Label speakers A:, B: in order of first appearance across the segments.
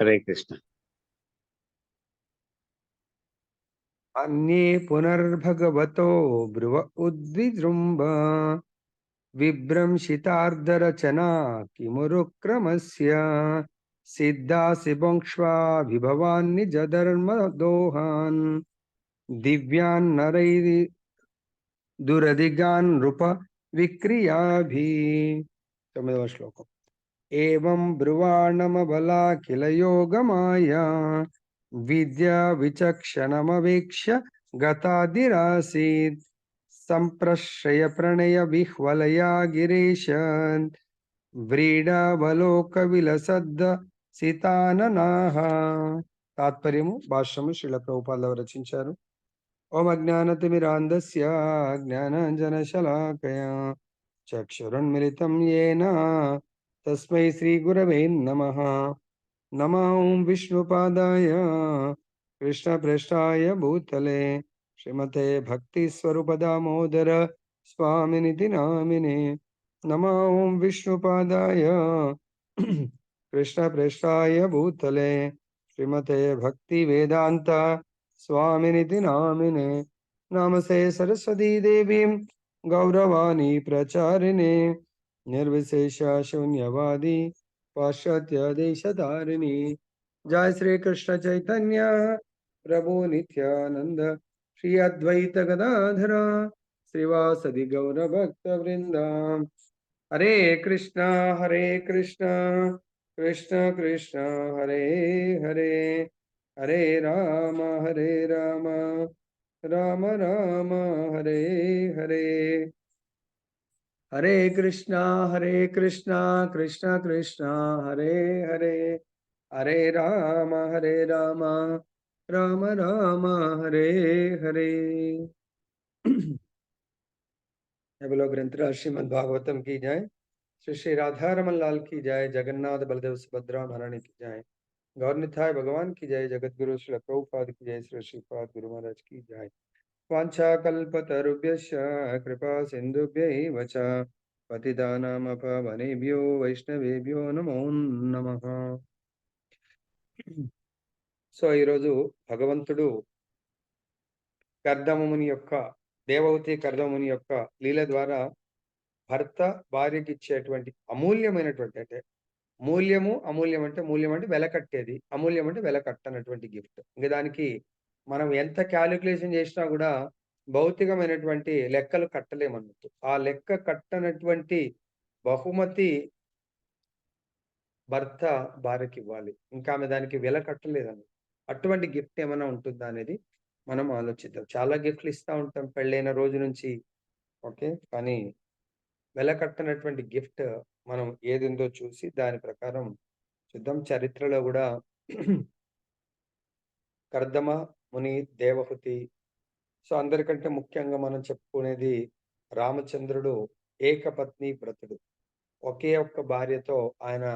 A: హరే కృష్ణ.
B: అన్యే పునర్భగవతో బ్రువ ఉద్విజృంభ విభ్రంశితార్ధరచనా కిమురుక్రమస్య సిద్ధాసి వంక్ష్వాభిభవాన్ నిజధర్మ దోహాన్ దివ్యాన్ నరైరి దురధిగాన్ నృప విక్రియాభి. 9వ శ్లోకం. ఏవం బ్రువాణమబలా కిల యోగమాయా విద్యా విచక్షణమవేక్ష్య గతాదిరాసీత్ సంప్రశ్రయ ప్రణయ విహ్వలయా గిరీశ వ్రీడావలోక విలసద్ద సితాననాహ. తాత్పర్యము భాష్యము శ్రీల ప్రభుపాదులు రచించారు. ఓం అజ్ఞానతిమిరాంధస్య జ్ఞానాంజనశలాకయా చక్షురున్మిలితం యేన తస్మై శ్రీగురవే నమః. నమో విష్ణుపాదాయ కృష్ణప్రేష్ఠాయ భూతలే శ్రీమతే భక్తిస్వరూపదామోదర స్వామినితి నామినే. నమో విష్ణుపాదాయ కృష్ణప్రేష్ఠాయ భూతలే శ్రీమతే భక్తి వేదాంత స్వామినితి నామినే. నమస్తే సరస్వతీ దేవీం గౌరవాణి ప్రచారిణే నిర్విశేష శూన్యవాది పాశ్చాత్య దేశధారిణి. జయ శ్రీకృష్ణ చైతన్య ప్రభు నిత్యానంద శ్రీ అద్వైత గదాధర శ్రీవాసది గౌర భక్త వృంద. హరే కృష్ణ కృష్ణ కృష్ణ హరే హరే హరే రామ రామ రామ హరే హరే. హరే కృష్ణ కృష్ణ కృష్ణ హరే హరే హరే రామ రామ రామ హరే హరే. बोलो ग्रंथराज श्रीमद् भागवतम की जाए. श्री श्री राधा रमन लाल की जाए. जगन्नाथ बलदेव सुभद्रा महारानी की जाए. गौरनिताय भगवान की जाए. जगत गुरु श्री प्रभुपाद की जाए. श्री श्रीपाद गुरु महाराज की जाए. वाञ्छाकल्पतरुभ्यश्च कृपा सिन्धुभ्यैव च पतितानामपवनेभ्यो వైష్ణవేభ్యో నమో నమః. సో ఈరోజు భగవంతుడు కర్దమముని యొక్క దేవహూతి కర్దమముని యొక్క లీల ద్వారా భర్త భార్యకి ఇచ్చేటువంటి అమూల్యమైనటువంటి, అంటే అమూల్యం అంటే వెల కట్టేది, అమూల్యం అంటే వెల కట్టనటువంటి గిఫ్ట్. ఇంకా దానికి మనం ఎంత క్యాలిక్యులేషన్ చేసినా కూడా భౌతికమైనటువంటి లెక్కలు కట్టలేమన్నట్టు. ఆ లెక్క కట్టనటువంటి బహుమతి భర్త భార్యకి ఇవ్వాలి. ఇంకా ఆమె దానికి వెల కట్టలేదని. అటువంటి గిఫ్ట్ ఏమైనా ఉంటుందా అనేది మనం ఆలోచిద్దాం. చాలా గిఫ్ట్లు ఇస్తూ ఉంటాం పెళ్ళైన రోజు నుంచి, ఓకే, కానీ వెల కట్టనటువంటి గిఫ్ట్ మనం ఏది ఉందో చూసి దాని ప్రకారం చూద్దాం. చరిత్రలో కూడా కర్దమ ముని, దేవహూతి, సో అందరికంటే ముఖ్యంగా మనం చెప్పుకునేది రామచంద్రుడు ఏకపత్ని వ్రతుడు. ఒకే ఒక్క భార్యతో ఆయన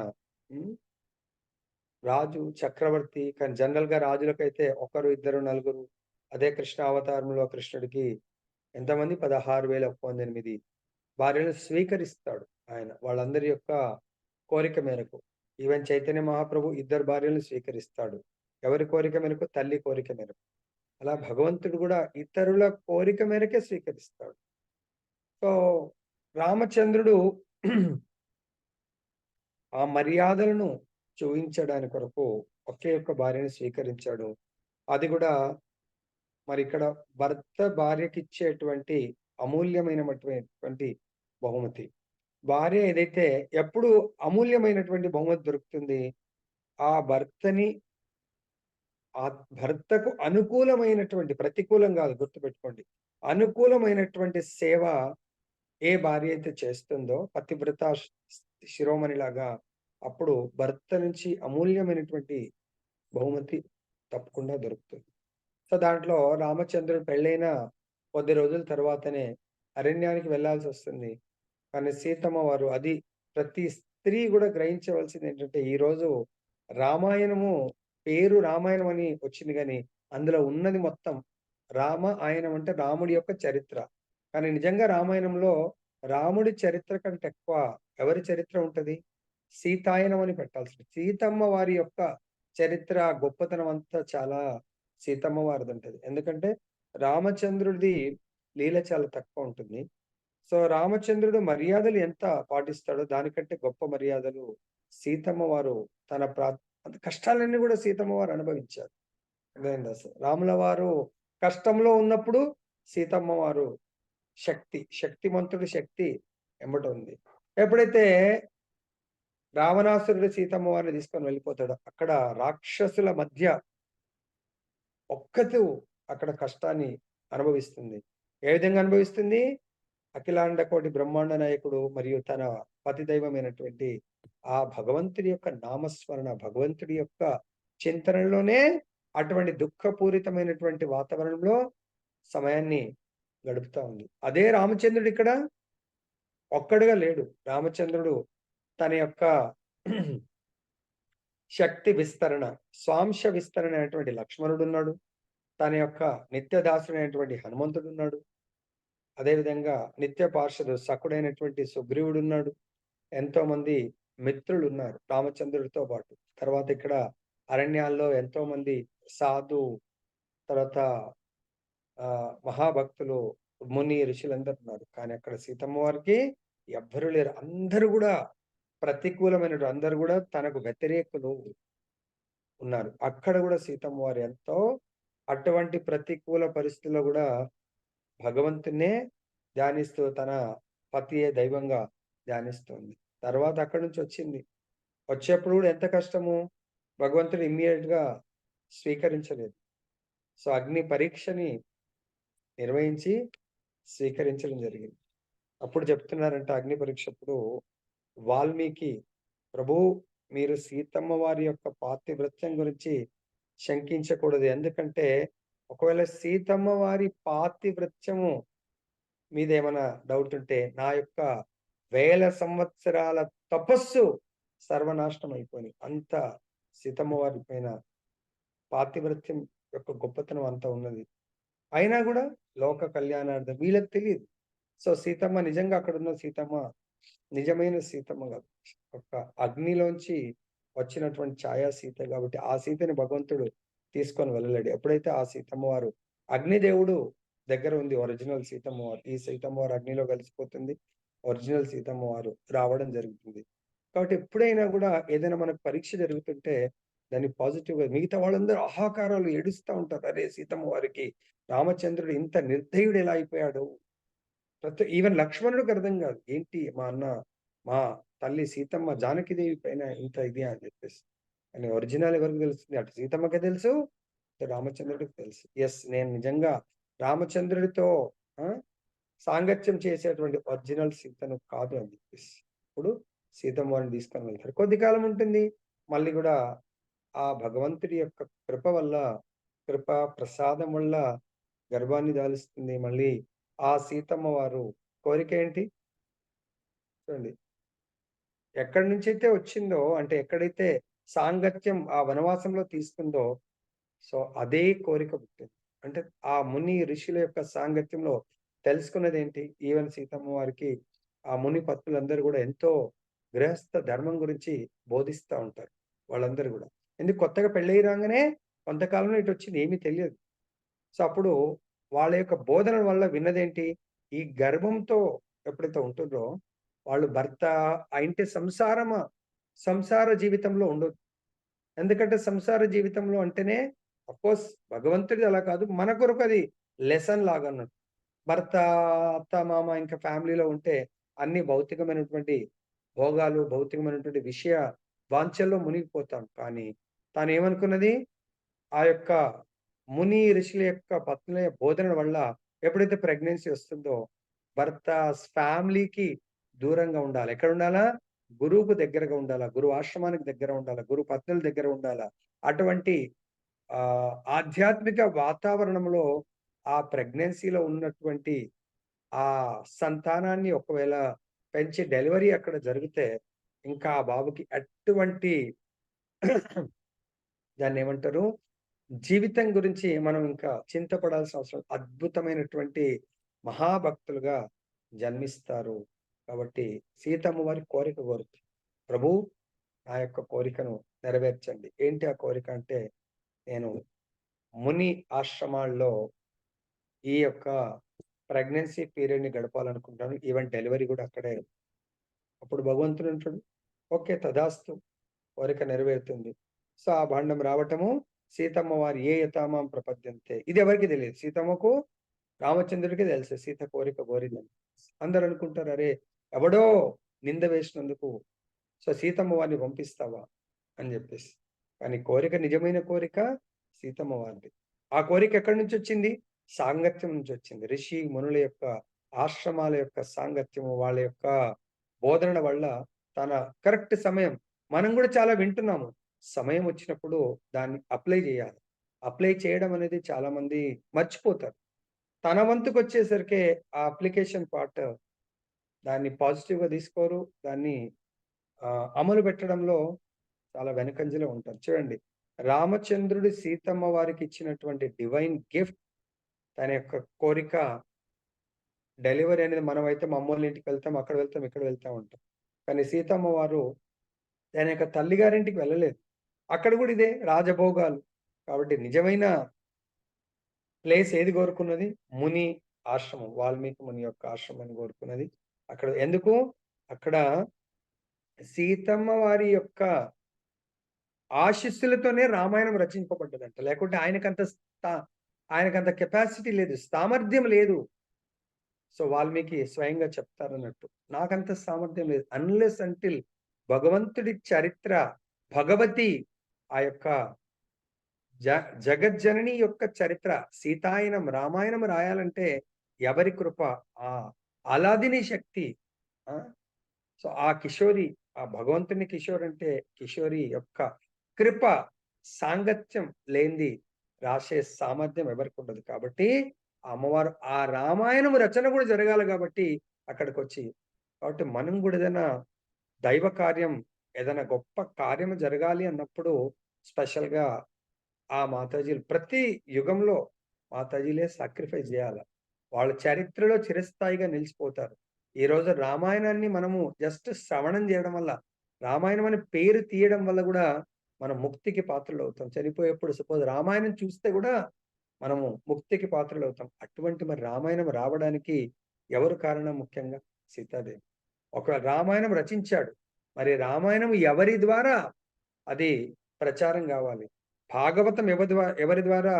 B: రాజు, చక్రవర్తి. కానీ జనరల్ గా రాజులకైతే ఒకరు, ఇద్దరు, నలుగురు. అదే కృష్ణ అవతారంలో కృష్ణుడికి ఎంతమంది? 16,119 భార్యలను స్వీకరిస్తాడు ఆయన, వాళ్ళందరి యొక్క కోరిక మేరకు. ఈవెన్ చైతన్య మహాప్రభు 2 భార్యలను స్వీకరిస్తాడు. ఎవరి కోరిక మేరకు? తల్లి కోరిక మేరకు. అలా భగవంతుడు కూడా ఇతరుల కోరిక మేరకే స్వీకరిస్తాడు. సో రామచంద్రుడు ఆ మర్యాదలను చూపించడానికి కొరకు ఒకే ఒక్క భార్యను స్వీకరించాడు. అది కూడా మరి ఇక్కడ భర్త భార్యకి ఇచ్చేటువంటి అమూల్యమైనటువంటి బహుమతి. భార్య ఏదైతే ఎప్పుడు అమూల్యమైనటువంటి బహుమతి దొరుకుతుంది, ఆ భర్తకు అనుకూలమైనటువంటి, ప్రతికూలం కాదు, గుర్తుపెట్టుకోండి, అనుకూలమైనటువంటి సేవ ఏ భార్య అయితే చేస్తుందో పతివ్రత శిరోమణిలాగా, అప్పుడు భర్త నుంచి అమూల్యమైనటువంటి బహుమతి తప్పకుండా దొరుకుతుంది. సో దాంట్లో రామచంద్రుడు పెళ్ళైన కొద్ది రోజుల తర్వాతనే అరణ్యానికి వెళ్లాల్సి వస్తుంది. కానీ సీతమ్మ వారు, అది ప్రతి స్త్రీ కూడా గ్రహించవలసింది ఏంటంటే, ఈరోజు రామాయణము పేరు రామాయణం అని వచ్చింది, కానీ అందులో ఉన్నది మొత్తం ఆయనం అంటే రాముడి యొక్క చరిత్ర. కానీ నిజంగా రామాయణంలో రాముడి చరిత్ర కంటే ఎక్కువ ఎవరి చరిత్ర ఉంటది? సీతాయనం అని పెట్టాల్సింది. సీతమ్మ వారి యొక్క చరిత్ర గొప్పతనం అంతా చాలా సీతమ్మ వారిదుంటది. ఎందుకంటే రామచంద్రుడిది లీల చాలా తక్కువ ఉంటుంది. సో, రామచంద్రుడు మర్యాదలు ఎంత పాటిస్తాడో దానికంటే గొప్ప మర్యాదలు సీతమ్మ వారు తన కష్టాలన్నీ గూడా సీతమ్మ వారు అనుభవించారు. అర్థమైందా? రాముల వారు కష్టంలో ఉన్నప్పుడు సీతమ్మ వారు శక్తిమంతుడి శక్తి ఎంబట ఉంది. ఎప్పుడైతే రావణాసురుడు సీతమ్మ వారిని తీసుకొని వెళ్ళిపోతాడో, అక్కడ రాక్షసుల మధ్య ఒక్కతు అక్కడ కష్టాన్ని అనుభవిస్తుంది. ఏ విధంగా అనుభవిస్తుంది? అఖిలాండ కోటి బ్రహ్మాండ నాయకుడు మరియు తన పతి దైవమైనటువంటి ఆ భగవంతుడి యొక్క నామస్మరణ, భగవంతుడి యొక్క చింతనలోనే అటువంటి దుఃఖపూరితమైనటువంటి వాతావరణంలో సమయాన్ని గడుపుతా ఉంది. అదే రామచంద్రుడు ఇక్కడ ఒక్కడుగా లేడు. రామచంద్రుడు తన యొక్క శక్తి విస్తరణ, స్వాంశ విస్తరణ అయినటువంటి లక్ష్మణుడున్నాడు. తన యొక్క నిత్యదాసుడైనటువంటి హనుమంతుడున్నాడు. అదేవిధంగా నిత్య పార్షదు సఖుడైనటువంటి సుగ్రీవుడున్నాడు. ఎంతోమంది మిత్రులున్నారు రామచంద్రుడితో పాటు. తర్వాత ఇక్కడ అరణ్యాల్లో ఎంతోమంది సాధు తర్వాత మహాభక్తులు, ముని, ఋషులందరూ ఉన్నారు. కానీ అక్కడ సీతమ్మ వారికి ఎవ్వరు లేరు. అందరూ గూడా అందరూ గూడా తనకు వ్యతిరేకులు ఉన్నారు. అక్కడ గూడా సీతమ్మ వారు ఎంతో అటువంటి ప్రతికూల పరిస్థితుల్లో గూడా భగవంతున్నే ధ్యానిస్తూ తన పతియే దైవంగా ధ్యానిస్తుంది. తర్వాత అక్కడి నుంచి వచ్చింది. వచ్చేప్పుడు గూడా ఎంత కష్టము. భగవంతుడు ఇమ్మీడియేట్‌గా స్వీకరించలేదు. సో, అగ్ని పరీక్షని నిర్వహించి స్వీకరించడం జరిగింది. అప్పుడు చెప్తున్నారంట అగ్ని పరీక్షప్పుడు వాల్మీకి, ప్రభూ మీరు సీతమ్మ వారి యొక్క పాతివ్రత్యం గురించి శంకించకూడదు. ఎందుకంటే ఒకవేళ సీతమ్మ వారి పాతివ్రత్యము మీదేమైనా డౌట్ ఉంటే నా యొక్క వేల సంవత్సరాల తపస్సు సర్వనాశనం అయిపోయింది. అంత సీతమ్మ వారి పైన పాతివ్రత్యం యొక్క గొప్పతనం అంతా ఉన్నది. అయినా గూడా లోక కళ్యాణార్థం వీళ్ళకి తెలీదు. సో, సీతమ్మ నిజంగా అక్కడున్న సీతమ్మ నిజమైన సీతమ్మ గాదు. ఒక అగ్నిలోంచి వచ్చినటువంటి ఛాయా సీత గాబట్టి, ఆ సీతని భగవంతుడు తీసుకొని వెళ్ళలేడు. ఎప్పుడైతే ఆ సీతమ్మ వారు అగ్నిదేవుడు దగ్గర ఉంది ఒరిజినల్ సీతమ్మ వారు. ఈ సీతమ్మ వారు అగ్నిలో కలిసిపోతుంది. ఒరిజినల్ సీతమ్మ వారు రావడం జరుగుతుంది. కాబట్టి ఎప్పుడైనా గూడా ఏదైనా మనకు పరీక్ష జరుగుతుంటే దాన్ని పాజిటివ్‌గా మిగతా వాళ్ళందరూ ఆహాకారాలు ఏడుస్తా ఉంటారు. అరే! సీతమ్మ వారికి రామచంద్రుడు ఇంత నిర్దయుడు ఎలా అయిపోయాడు? ఈవెన్ లక్ష్మణుడికి అర్థం గాదు. ఏంటి మా తల్లి సీతమ్మ జానకిదేవి పైన ఇంత ఇది అని జెప్పేసి. కానీ ఒరిజినల్ ఎవరికి తెలుస్తుంది? అటు సీతమ్మకే తెలుసు, ఇటు రామచంద్రుడికి తెలుసు. యెస్, నేను నిజంగా రామచంద్రుడితో ఆ! సాంగత్యం చేసేటువంటి ఒరిజినల్ సీతను కాదు అని జెప్పేసి. ఇప్పుడు సీతమ్మ వారిని తీసుకొని వెళ్తారు. కొద్ది కాలం ఉంటుంది. మళ్ళీ గూడా ఆ భగవంతుడి యొక్క కృప ప్రసాదం వల్ల గర్భాన్ని దాలుస్తుంది. మళ్ళీ ఆ సీతమ్మ వారు కోరికేంటి? చూడండి. ఎక్కడి నుంచైతే వచ్చిందో అంటే ఎక్కడైతే సాంగత్యం ఆ వనవాసంలో తీసుకుందో సో, అదే కోరిక పుట్టింది. అంటే ఆ ముని ఋషుల యొక్క సాంగత్యంలో తెలుసుకున్నదేంటి? ఈవెన్ సీతమ్మ వారికి ఆ ముని పత్నులందరూ గూడా ఎంతో గృహస్థ ధర్మం గురించి బోధిస్తా ఉంటారు. వాళ్ళందరూ గూడా. ఎందుకు కొత్తగా పెళ్ళయి రాంగానే కొంతకాలంలో ఇటొచ్చింది ఏమీ తెలియదు. సో, అప్పుడు వాళ్ళ యొక్క బోధనల వల్ల విన్నదేంటి? ఈ గర్భంతో ఎప్పుడైతే ఉంటుందో వాళ్ళు భర్త ఆ ఇంటి సంసార జీవితంలో ఉండొద్దు. ఎందుకంటే సంసార జీవితంలో అంటేనే అఫ్‌కోర్స్ భగవంతుడిది అలా కాదు. మన కొరకు అది లెసన్ లాగా అన్నట్టు. భర్త, అత్త, మామ ఇంకా ఫ్యామిలీలో ఉంటే అన్ని భౌతికమైనటువంటి భోగాలు, భౌతికమైనటువంటి వాంఛల్లో మునిగిపోతాం. కానీ తానేమనుకున్నది ఆ యొక్క ముని ఋషుల యొక్క పత్నుల బోధనల వల్ల ఎప్పుడైతే ప్రెగ్నెన్సీ వస్తుందో భర్త ఫ్యామిలీకి దూరంగా ఉండాలి. ఎక్కడుండాలా? గురువుకు దగ్గరగా ఉండాలా. గురువు ఆశ్రమానికి దగ్గర ఉండాలా. గురు పత్నుల దగ్గర ఉండాలా. అటువంటి ఆధ్యాత్మిక వాతావరణంలో ఆ ప్రెగ్నెన్సీలో ఉన్నటువంటి ఆ సంతానాన్ని ఒకవేళ పెంచి డెలివరీ అక్కడ జరిగితే ఇంకా ఆ బాబుకి ఎటువంటి దాన్నేమంటారు? జీవితం గురించి మనం ఇంకా చింతపడాల్సిన అవసరం అద్భుతమైనటువంటి మహాభక్తులుగా జన్మిస్తారు. కాబట్టి సీతమ్మ వారి కోరిక కోరుతుంది. ప్రభూ నా యొక్క కోరికను నెరవేర్చండి. ఏంటి ఆ కోరిక అంటే, నేను ముని ఆశ్రమాల్లో ఈ యొక్క ప్రెగ్నెన్సీ పీరియడ్‌ని గడపాలనుకుంటాను. ఈవెన్ డెలివరీ గూడా అక్కడే. అప్పుడు భగవంతుడు అంటాడు, ఓకే తథాస్తు, కోరిక నెరవేరుతుంది. సో, ఆ భాండం రావటము, సీతమ్మ వారు ఏ యథామాం ప్రపద్యంతే. ఇది ఎవరికీ తెలీదు. సీతమ్మకు, రామచంద్రుడికి తెలుసు సీత కోరిక కోరిందని. అందరూ అనుకుంటారు, అరే! ఎవడో నింద వేసినందుకు సో, సీతమ్మ వారిని పంపిస్తావా? అని జెప్పేసి. కానీ కోరిక నిజమైన కోరిక సీతమ్మ వారిది. ఆ కోరిక ఎక్కడి నుంచొచ్చింది? సాంగత్యం నుంచొచ్చింది. ఋషి, మునుల యొక్క ఆశ్రమాల యొక్క సాంగత్యము, వాళ్ళ యొక్క బోధనల వల్ల తన కరెక్ట్ సమయం మనం గూడా చాలా వింటున్నాము. సమయం వచ్చినప్పుడు దాన్ని అప్లై జేయాలి. అప్లై చేయడం అనేది చాలామంది మర్చిపోతారు. తన వంతుకొచ్చేసరికే ఆ అప్లికేషన్ పార్ట్ దాన్ని పాజిటివ్‌గా తీసుకోరు. దాన్ని అమలు పెట్టడంలో చాలా వెనకంజలో ఉంటారు. చూడండి, రామచంద్రుడు సీతమ్మ వారికిచ్చినటువంటి డివైన్ గిఫ్ట్ తన యొక్క కోరిక డెలివరీ అనేది మనమైతే మా అమ్మోళ్ళ ఇంటికెళ్తాం, అక్కడ వెళ్తాం, ఇక్కడ వెళ్తా ఉంటాం. కానీ సీతమ్మ వారు తన యొక్క తల్లిగారింటికి వెళ్ళలేదు. అక్కడ గూడా ఇదే రాజభోగాలు. కాబట్టి నిజమైన ప్లేస్ ఏది కోరుకున్నది? ముని ఆశ్రమం. వాల్మీకి ముని యొక్క ఆశ్రమాన్ని కోరుకున్నది. అక్కడ ఎందుకు? అక్కడ సీతమ్మ వారి యొక్క ఆశీస్సులతోనే రామాయణం రచింపబడ్డదంట. లేకుంటే ఆయనకంత కెపాసిటీ లేదు. సామర్థ్యం లేదు. సో, వాల్మీకి స్వయంగా చెప్తారన్నట్టు. నాకంత సామర్థ్యం లేదు. అన్‌లెస్ అంటిల్ భగవంతుడి చరిత్ర, భగవతి ఆ యొక్క జ జగజ్జనని యొక్క చరిత్ర, సీతాయనం, రామాయణం రాయాలంటే ఎవరి కృప? ఆ అలాదిని శక్తి. ఆ! సో, ఆ కిషోరి, ఆ భగవంతుని కిషోర్ అంటే కిషోరి యొక్క కృప, సాంగత్యం లేనిది రాసే సామర్థ్యం ఎవరికుండదు. కాబట్టి ఆ అమ్మవారు ఆ రామాయణం రచన గూడా జరగాలి గాబట్టి అక్కడికొచ్చి కాబట్టి మనం గూడా ఏదైనా దైవ కార్యం, ఏదైనా గొప్ప కార్యం జరగాలి అన్నప్పుడు స్పెషల్‌గా ఆ మాతాజీలు ప్రతి యుగంలో మాతాజీలే సాక్రిఫైస్ జేయాల. వాళ్ళ చరిత్రలో చిరస్థాయిగా నిలిచిపోతారు. ఈరోజు రామాయణాన్ని మనము జస్ట్ శ్రవణం జేయడం వల్ల, రామాయణం అనే పేరు తీయడం వల్ల గూడా మనం ముక్తికి పాత్రులవుతాం. చనిపోయేప్పుడు సపోజ్ రామాయణం చూస్తే గూడా మనము ముక్తికి పాత్రులవుతాం. అటువంటి మరి రామాయణం రావడానికి ఎవరు కారణం ముఖ్యంగా? సీతాదేవి. ఒకవేళ రామాయణం రచించాడు. మరి రామాయణం ఎవరి ద్వారా అది ప్రచారం గావాలి? భాగవతం ఎవరి ద్వారా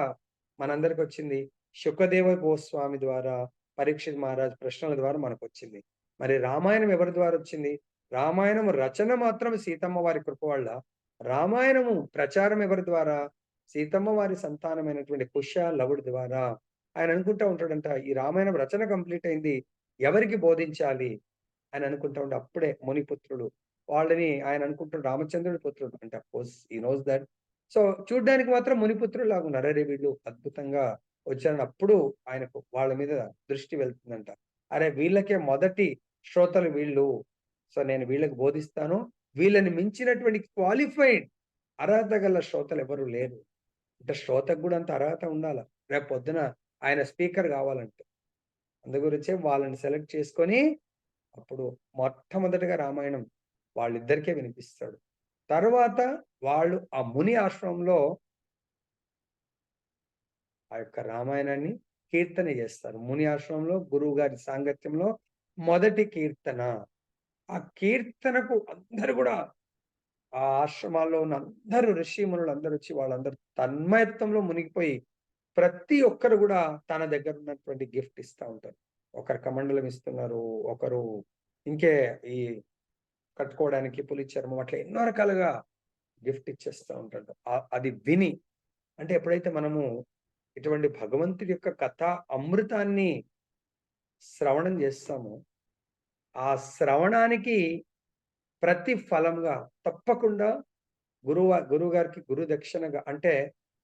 B: మనందరికొచ్చింది? శుకదేవ గోస్వామి ద్వారా, పరీక్షిత్ మహారాజ్ ప్రశ్నల ద్వారా మనకొచ్చింది. మరి రామాయణం ఎవరి ద్వారా వచ్చింది? రామాయణం రచన మాత్రం సీతమ్మ వారి కృప వల్ల. రామాయణము ప్రచారం ఎవరి ద్వారా? సీతమ్మ వారి సంతానమైనటువంటి కుశ, లవుడి ద్వారా. ఆయన అనుకుంటా ఉంటాడంట, ఈ రామాయణం రచన కంప్లీట్ అయింది. ఎవరికి బోధించాలి? అని అనుకుంటా ఉంటే అప్పుడే మునిపుత్రుడు వాళ్ళని ఆయన అనుకుంటాడు రామచంద్రుడి పుత్రుడు. అంటే of course he nose that. So, చూడ్డానికి మాత్రం మునిపుత్రుల్లాగా ఉన్నారు. అరెరే! వీళ్ళు అద్భుతంగా వచ్చారని అప్పుడు ఆయనకు వాళ్ళ మీద దృష్టి వెళ్తుందంట. అరే! వీళ్ళకే మొదటి శ్రోతలు వీళ్ళు. సో, నేను వీళ్ళకి బోధిస్తాను. వీళ్ళని మించినటువంటి క్వాలిఫైడ్ అర్హత గల శ్రోతలు ఎవరు లేరు. అంటే శ్రోతకు గూడా అంత అర్హత ఉండాల. రేపు పొద్దున ఆయన స్పీకర్ గావాలంటే. అందు గురించే వాళ్ళని సెలెక్ట్ చేసుకొని అప్పుడు మొట్టమొదటగా రామాయణం వాళ్ళిద్దరికే వినిపిస్తాడు. తరువాత వాళ్ళు ఆ ముని ఆశ్రమంలో ఆ యొక్క రామాయణాన్ని కీర్తన చేస్తారు. ముని ఆశ్రమంలో గురువుగారి సాంగత్యంలో మొదటి కీర్తన. ఆ కీర్తనకు అందరూ గూడా ఆ ఆశ్రమాల్లో ఉన్న అందరూ ఋషిమునులందరొచ్చి వాళ్ళందరూ తన్మయత్వంలో మునిగిపోయి ప్రతి ఒక్కరు గూడా తన దగ్గర ఉన్నటువంటి గిఫ్ట్ ఇస్తా ఉంటారు. ఒకరు కమండలం ఇస్తున్నారు. ఒకరు ఇంకే ఈ కట్టుకోవడానికి పులి చర్మం అట్లా ఎన్నో రకాలుగా గిఫ్ట్ ఇచ్చేస్తా ఉంటాడు. అది విని అంటే ఎప్పుడైతే మనము ఇటువంటి భగవంతుడి యొక్క కథా అమృతాన్ని శ్రవణం చేస్తామో, ఆ శ్రవణానికి ప్రతిఫలంగా తప్పకుండా గురువుగారికి గురు దక్షిణగా అంటే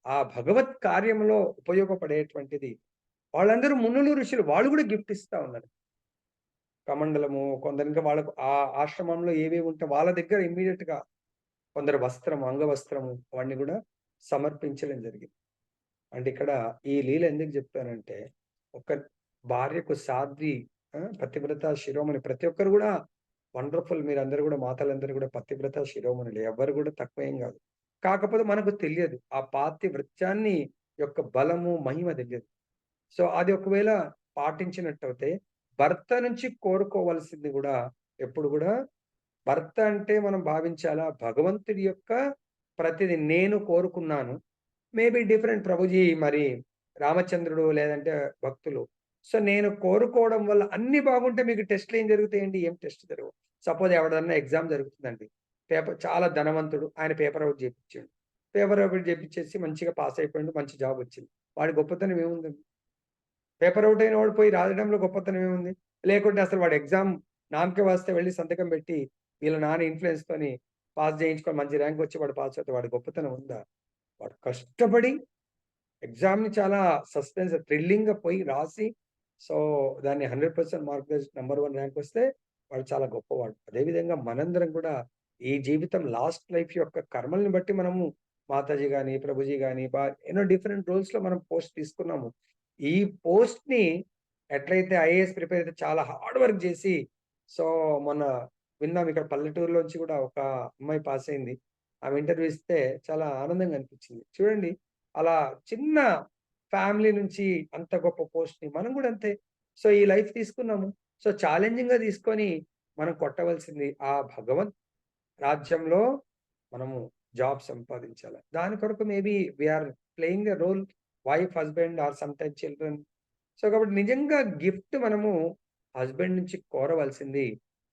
B: ఆ భగవత్ కార్యంలో ఉపయోగపడేటువంటిది వాళ్ళందరూ మునులు, ఋషులు వాళ్ళు గూడా గిఫ్ట్ ఇస్తా ఉన్నారు. కమండలము కొందరు ఇంకా వాళ్ళకు ఆ ఆశ్రమంలో ఏవేవి ఉంటే వాళ్ళ దగ్గర ఇమ్మీడియేట్‌గా కొందరు వస్త్రం, అంగవస్త్రము అవన్నీ గూడా సమర్పించడం జరిగింది. అంటే ఇక్కడ ఈ లీల ఎందుకు జెప్పానంటే, ఒక భార్యకు సాధ్వి పతివ్రత శిరోమణి ప్రతి ఒక్కరు గూడా వండర్‌ఫుల్. మీరందరూ గూడా మాతలందరూ గూడా పతివ్రత శిరోమణులే. ఎవ్వరు గూడా తక్కువేం గాదు. కాకపోతే మనకు తెలియదు. ఆ పాతివ్రత్యాన్ని యొక్క బలము, మహిమ తెలియదు. సో, అది ఒకవేళ పాటించినట్టయితే భర్త నుంచి కోరుకోవాల్సింది గూడా ఎప్పుడు గూడా భర్త అంటే మనం భావించాలా భగవంతుడి యొక్క ప్రతిది నేను కోరుకున్నాను. మేబీ డిఫరెంట్ ప్రభుజీ మరి రామచంద్రుడు లేదంటే భక్తులు. సో, నేను కోరుకోవడం వల్ల అన్నీ బాగుంటే మీకు టెస్ట్‌లు ఏం జరుగుతాయండి? ఏం టెస్ట్ జరగవు. సపోజ్ ఎవరిదన్నా ఎగ్జామ్ జరుగుతుందండి. చాలా ధనవంతుడు. ఆయన పేపర్ ఔట్ జేపిచ్చిండు. పేపర్ ఔట్ జేపిచ్చేసి మంచిగా పాస్ అయిపోయిండు. మంచి జాబ్ వచ్చింది. వాడి గొప్పతనం ఏముందండి? పేపర్ ఔట్ అయిన వాడు పోయి రాయడంలో గొప్పతనం ఏముంది? లేకుంటే అసలు వాడు ఎగ్జామ్ నామకే వాస్తే వెళ్లి సంతకం పెట్టి వీళ్ళ నాన్న ఇన్‌ఫ్లూయెన్స్‌తోని పాస్ జేయించుకొని మంచి ర్యాంక్ వచ్చి వాడు పాస్ అవుతే వాడి గొప్పతనం ఉందా? వాడు కష్టపడి ఎగ్జామ్‌ని చాలా థ్రిల్లింగ్‌గా పోయి రాసి సో, దాన్ని 100% మార్క్స్ నంబర్ 1 ర్యాంక్ వస్తే వాడు చాలా గొప్పవాడు. అదేవిధంగా మనందరం కూడా ఈ జీవితం లాస్ట్ లైఫ్ యొక్క కర్మల్ని బట్టి మనము మాతాజీ గాని, ప్రభుజీ గాని ఎన్నో డిఫరెంట్ రోల్స్‌లో మనం పోస్ట్ తీసుకున్నాము. ఈ పోస్ట్‌ని ఎట్లయితే ఐఏఎస్ ప్రిపేర్ అయితే చాలా హార్డ్ వర్క్ జేసి సో, మొన్న విన్నాం ఇక్కడ పల్లెటూరులోంచి కూడా ఒక అమ్మాయి పాస్ అయింది. ఆమె ఇంటర్వ్యూ ఇస్తే చాలా ఆనందంగా అనిపించింది. చూడండి అలా చిన్న ఫ్యామిలీ నుంచి అంత గొప్ప పోస్ట్‌ని మనం గూడా అంతే. సో, ఈ లైఫ్ తీసుకున్నాము. సో, ఛాలెంజింగ్‌గా తీసుకొని మనం కొట్టవలసింది ఆ రాజ్యంలో మనము జాబ్ సంపాదించాల. దాని కొరకు maybe we are playing a role wife, husband or sometimes children. So, కాబట్టి నిజంగా గిఫ్ట్ మనము హస్బాండ్ నుంచి కోరవలసింది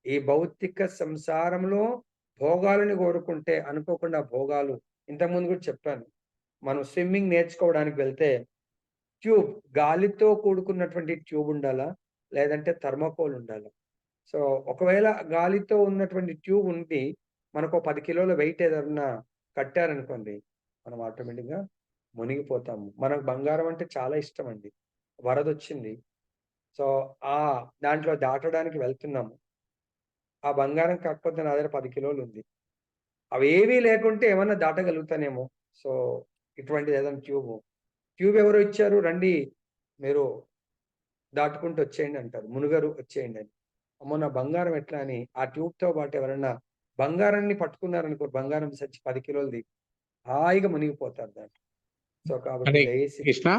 B: ఈ భౌతిక సంసారంలో భోగాలను కోరుకుంటే అనుకోకుండా భోగాలు ఇంతకుముందు కూడా చెప్పాను. మనం స్విమ్మింగ్ నేర్చుకోవడానికి వెళ్తే ట్యూబ్ గాలితో కూడుకున్నటువంటి ట్యూబ్ ఉండాలా? లేదంటే థర్మాకోల్ ఉండాలా? సో, ఒకవేళ గాలితో ఉన్నటువంటి ట్యూబ్ ఉండి మనకో 10 కిలోల వెయిట్ ఏదన్నా కట్టారనుకోండి, మనం ఆటోమేటిక్‌గా మునిగిపోతాము. మనకు బంగారం అంటే చాలా ఇష్టమండి. వరదొచ్చింది. సో, ఆ దాంట్లో దాటడానికి వెళ్తున్నాము. ఆ బంగారం కాకపోతే నా దగ్గర 10 కిలోలుంది. అవేవీ లేకుంటే ఏమన్నా దాటగలుగుతానేమో. సో, ఇటువంటిది ఏదైనా ట్యూబు. ట్యూబ్ ఎవరో ఇచ్చారు రండి మీరు దాటుకుంటూ వచ్చేయండి అంటారు. మునుగరు వచ్చేయండని. అమ్మో! నా బంగారం ఎట్లా అని ఆ ట్యూబ్‌తో పాటు ఎవరన్నా బంగారాన్ని పట్టుకున్నారనుకో బంగారం సంచి 10 కిలోలది హాయిగా మునిగిపోతారు దాంట్లో. సో, కాబట్టి
A: హరే
B: దయచేసి
A: Krishna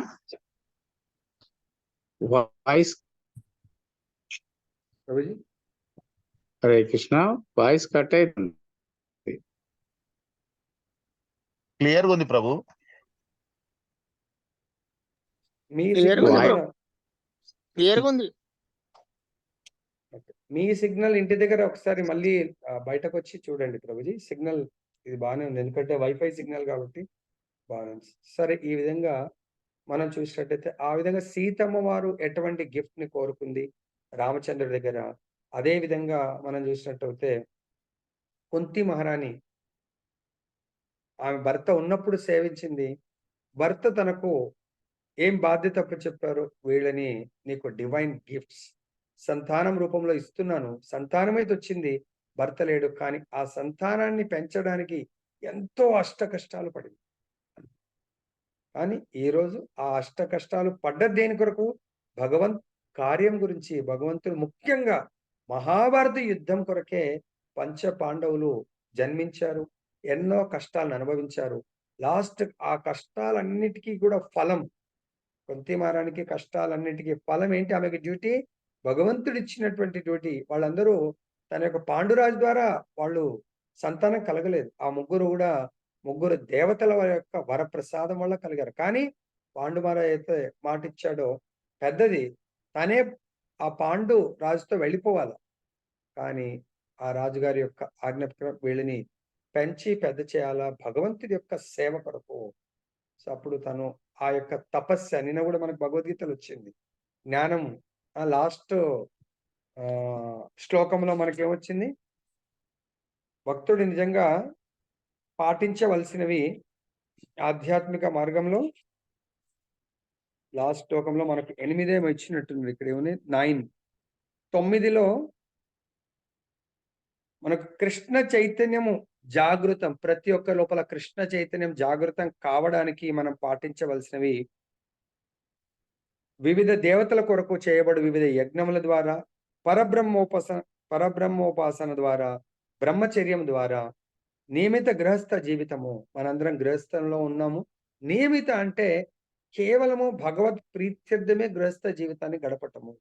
A: voice
B: Prabhuji
A: Hare Krishna voice cut అవుతుంది.
C: క్లియర్‌గా ఉంది ప్రభు.
B: మీ
D: క్లియర్‌గా
B: సిగ్నల్
D: ఉంది బ్రో.
B: ఏమన్నా
D: క్లియర్‌గా ఉంది.
B: ఓకే. మీ సిగ్నల్ ఇంటి దగ్గర ఒకసారి మళ్ళీ బయటకొచ్చి చూడండి ప్రభుజీ. సిగ్నల్ ఇది బానే ఉంది. ఎందుకంటే వైఫై సిగ్నల్ కాబట్టి బానే ఉంది. సరే ఈ విధంగా మనం చూసినట్టయితే ఆ విధంగా సీతమ్మ వారు ఎటువంటి గిఫ్ట్‌ని కోరుకుంది రామచంద్రుడి దగ్గర. అదే విధంగా మనం చూసినట్టయితే కుంతి మహారాణి ఆమె భర్త ఉన్నప్పుడు సేవించింది. భర్త తనకు ఏం బాధ్యత అప్పచెప్పారు? వీళ్ళని నీకు డివైన్ గిఫ్ట్స్ సంతానం రూపంలో ఇస్తున్నాను. సంతానమైతే వచ్చింది. భర్త లేడు. కానీ ఆ సంతానాన్ని పెంచడానికి ఎంతో అష్టకష్టాలు పడింది. కానీ ఈరోజు ఆ అష్టకష్టాలు పడ్డది దేని కొరకు? భగవంత్ కార్యం గురించి భగవంతుడు ముఖ్యంగా మహాభారత యుద్ధం కొరకే పంచ పాండవులు జన్మించారు. ఎన్నో కష్టాలను అనుభవించారు. లాస్ట్ ఆ కష్టాలన్నిటికి కూడా ఫలం కుంతి మహారాణికి కష్టాలన్నిటికి ఫలం ఏంటి? ఆమెకి డ్యూటీ భగవంతుడిచ్చినటువంటి డ్యూటీ. వాళ్ళందరూ తన యొక్క పాండురాజు ద్వారా వాళ్ళు సంతానం కలగలేదు. ఆ ముగ్గురు గూడా ముగ్గురు దేవతల యొక్క వరప్రసాదం వల్ల కలిగారు. కానీ పాండు మహారాజు అయితే మాటిచ్చాడో పెద్దది తనే ఆ పాండు రాజుతో వెళ్ళిపోవాల. కానీ ఆ రాజుగారి యొక్క ఆజ్ఞ ప్రకారం వీళ్ళని పెంచి పెద్ద చేయాలా భగవంతుడి యొక్క సేవ కొరకు. సో, అప్పుడు తను ఆ యొక్క తపస్సు నిన్న గూడా మనకు భగవద్గీతలో వచ్చింది. జ్ఞానం లాస్ట్ శ్లోకంలో మనకేమొచ్చింది? భక్తుడు నిజంగా పాటించవలసినవి ఆధ్యాత్మిక మార్గంలో లాస్ట్ శ్లోకంలో మనకు 8 ఏమో ఇచ్చినట్టుంది. ఇక్కడ ఏముంది 9లో మనకు కృష్ణ చైతన్యము జాగృతం. ప్రతి ఒక్క లోపల కృష్ణ చైతన్యం జాగృతం కావడానికి మనం పాటించవలసినవి వివిధ దేవతల కొరకు చేయబడు వివిధ యజ్ఞముల ద్వారా పరబ్రహ్మోపాసన ద్వారా, బ్రహ్మచర్యం ద్వారా, నియమిత గృహస్థ జీవితము, మనందరం గృహస్థంలో ఉన్నాము. నియమిత అంటే కేవలము భగవత్ ప్రీత్యర్థమే గృహస్థ జీవితాన్ని గడపటము.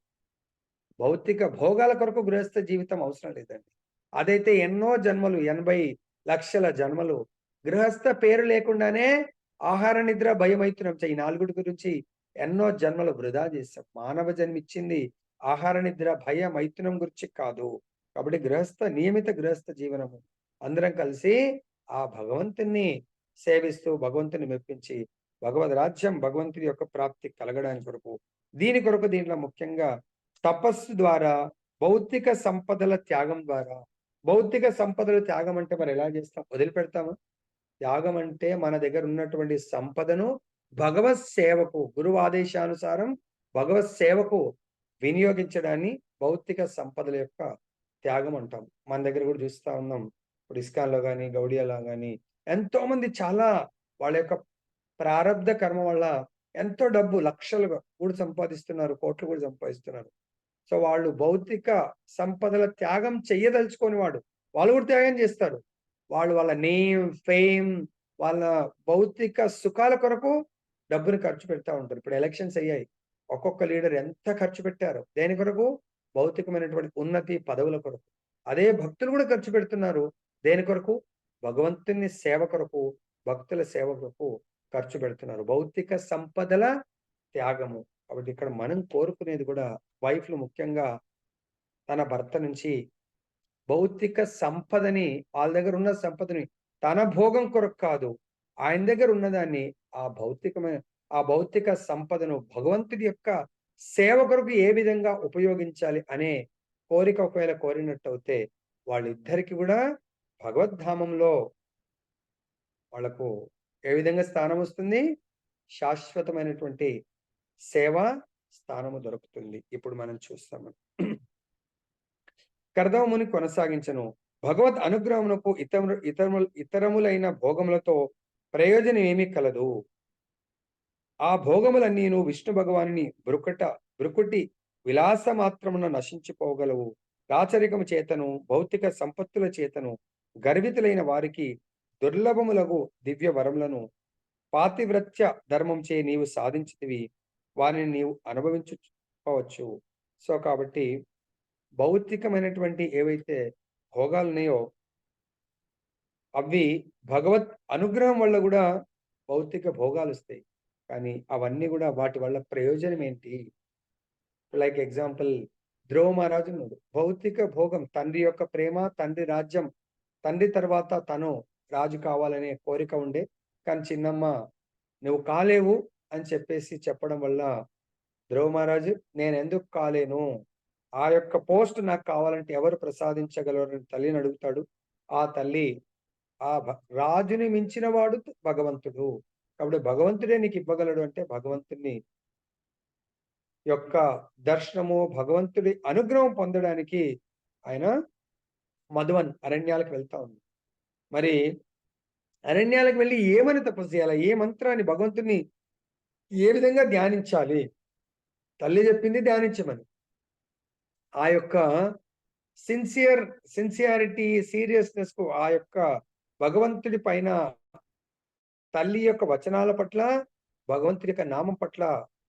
B: భౌతిక భోగాల కొరకు గృహస్థ జీవితం అవసరం లేదండి. అదైతే ఎన్నో జన్మలు, 80 లక్షల జన్మలు గృహస్థ పేరు లేకుండానే ఆహార నిద్ర భయమైతునం ఈ 4 గురించి ఎన్నో జన్మలు వృధా చేశాం. మానవ జన్మిచ్చింది ఆహార నిద్ర భయ మైథునం గురించి కాదు. కాబట్టి నియమిత గృహస్థ జీవనము అందరం కలిసి ఆ భగవంతుని సేవిస్తూ భగవంతుని మెప్పించి భగవద్ రాజ్యం, భగవంతుడి యొక్క ప్రాప్తి కలగడానికి కొరకు, దీంట్లో ముఖ్యంగా తపస్సు ద్వారా, భౌతిక సంపదల త్యాగం ద్వారా. భౌతిక సంపదల త్యాగం అంటే మరి ఎలా చేస్తాం? వదిలిపెడతామా? త్యాగం అంటే మన దగ్గర ఉన్నటువంటి సంపదను భగవత్ సేవకు, గురువు ఆదేశానుసారం భగవత్ సేవకు వినియోగించడాన్ని భౌతిక సంపదల యొక్క త్యాగం అంటాం. మన దగ్గర కూడా చూస్తా ఉన్నాం. ఇప్పుడు ఇస్కాన్లో కానీ, గౌడియాలో కానీ ఎంతో మంది చాలా వాళ్ళ యొక్క ప్రారబ్ధ కర్మ వల్ల ఎంతో డబ్బు లక్షలుగా కూడా సంపాదిస్తున్నారు, కోట్లు కూడా సంపాదిస్తున్నారు. సో వాళ్ళు భౌతిక సంపదల త్యాగం చెయ్యదలుచుకొని వాళ్ళు కూడా త్యాగం చేస్తారు. వాళ్ళ నేమ్, ఫేమ్, వాళ్ళ భౌతిక సుఖాల కొరకు డబ్బుని ఖర్చు పెడతా ఉంటారు. ఇప్పుడు ఎలక్షన్స్ అయ్యాయి, ఒక్కొక్క లీడర్ ఎంత ఖర్చు పెట్టారు దేని కొరకు? భౌతికమైనటువంటి ఉన్నతి, పదవుల కొరకు. అదే భక్తులు కూడా ఖర్చు పెడుతున్నారు దేని కొరకు? భగవంతుని సేవ కొరకు, భక్తుల సేవ కొరకు ఖర్చు పెడుతున్నారు. భౌతిక సంపదల త్యాగము. కాబట్టి ఇక్కడ మనం కోరుకునేది కూడా వైఫ్లు ముఖ్యంగా తన భర్త నుంచి భౌతిక సంపదని, వాళ్ళ దగ్గర ఉన్న సంపదని తన భోగం కొరకు కాదు, ఆయన దగ్గర ఉన్నదాన్ని ఆ భౌతిక సంపదను భగవంతుడి యొక్క సేవ కొరకు ఏ విధంగా ఉపయోగించాలి అనే కోరిక ఒకవేళ కోరినట్టయితే వాళ్ళిద్దరికి కూడా భగవద్ధామంలో వాళ్లకు ఏ విధంగా స్థానం వస్తుంది? శాశ్వతమైనటువంటి సేవా స్థానము దొరుకుతుంది. ఇప్పుడు మనం చూస్తాము. కర్దవముని కొనసాగించను. భగవద్ అనుగ్రహమునకు ఇతరములైన భోగములతో ప్రయోజనం ఏమీ కలదు. ఆ భోగములన్నీను విష్ణు భగవానుని బ్రుకుటి విలాస మాత్రమున నశించిపోగలవు. రాచరికము చేతను, భౌతిక సంపత్తుల చేతను గర్వితులైన వారికి దుర్లభములగు దివ్య వరములను పాతివ్రత్య ధర్మం చే నీవు సాధించితివి, వారిని నీవు అనుభవించుకోవచ్చు. సో కాబట్టి భౌతికమైనటువంటి ఏవైతే భోగాలు ఉన్నాయో అవి భగవత్ అనుగ్రహం వల్ల కూడా భౌతిక భోగాలు వస్తాయి. కానీ అవన్నీ కూడా వాటి వల్ల ప్రయోజనం ఏంటి? లైక్ ఎగ్జాంపుల్, ధ్రువ మహారాజు ఉన్నాడు. భౌతిక భోగం, తండ్రి యొక్క ప్రేమ, తండ్రి రాజ్యం, తండ్రి తర్వాత తను రాజు కావాలనే కోరిక ఉండే. కానీ చిన్నమ్మ నువ్వు కాలేవు అని చెప్పడం వల్ల ధ్రువ మహారాజు నేను ఎందుకు కాలేను, ఆ యొక్క పోస్ట్ నాకు కావాలంటే ఎవరు ప్రసాదించగలరు అని తల్లిని అడుగుతాడు. ఆ తల్లి రాజుని మించిన వాడు భగవంతుడు, కాబట్టి భగవంతుడే నీకు ఇవ్వగలడు అంటే భగవంతుని యొక్క దర్శనము, భగవంతుడి అనుగ్రహం పొందడానికి ఆయన మధువన్ అరణ్యాలకు వెళ్తా ఉంది. మరి అరణ్యాలకు వెళ్ళి ఏమని తపస్సు చేయాలి, ఏ మంత్రాన్ని, భగవంతుని ఏ విధంగా ధ్యానించాలి? తల్లి చెప్పింది ధ్యానించమని. ఆ యొక్క సిన్సియారిటీ, సీరియస్నెస్ కు, ఆ యొక్క భగవంతుడి పైన, తల్లి యొక్క వచనాల పట్ల, భగవంతుడి యొక్క నామం పట్ల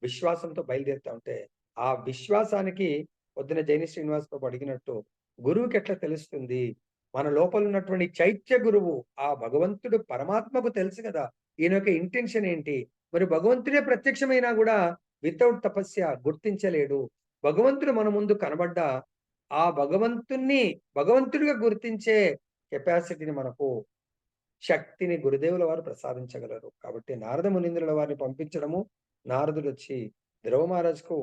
B: విశ్వాసంతో బయలుదేరుతా ఉంటే ఆ విశ్వాసానికి పొద్దున జైని శ్రీనివాస్ బాబు అడిగినట్టు గురువుకి ఎట్లా తెలుస్తుంది? మన లోపల ఉన్నటువంటి చైత్య గురువు, ఆ భగవంతుడు పరమాత్మకు తెలుసు కదా ఈయన యొక్క ఇంటెన్షన్ ఏంటి. మరి భగవంతుడే ప్రత్యక్షమైనా కూడా వితౌట్ తపస్య గుర్తించలేడు. భగవంతుడు మన ముందు కనబడ్డా ఆ భగవంతుడిగా గుర్తించే కెపాసిటీని, మనకు శక్తిని గురుదేవుల వారు ప్రసాదించగలరు. కాబట్టి నారద మునీంద్రుల వారిని పంపించడము, నారదుడు వచ్చి ధ్రువ మహారాజుకు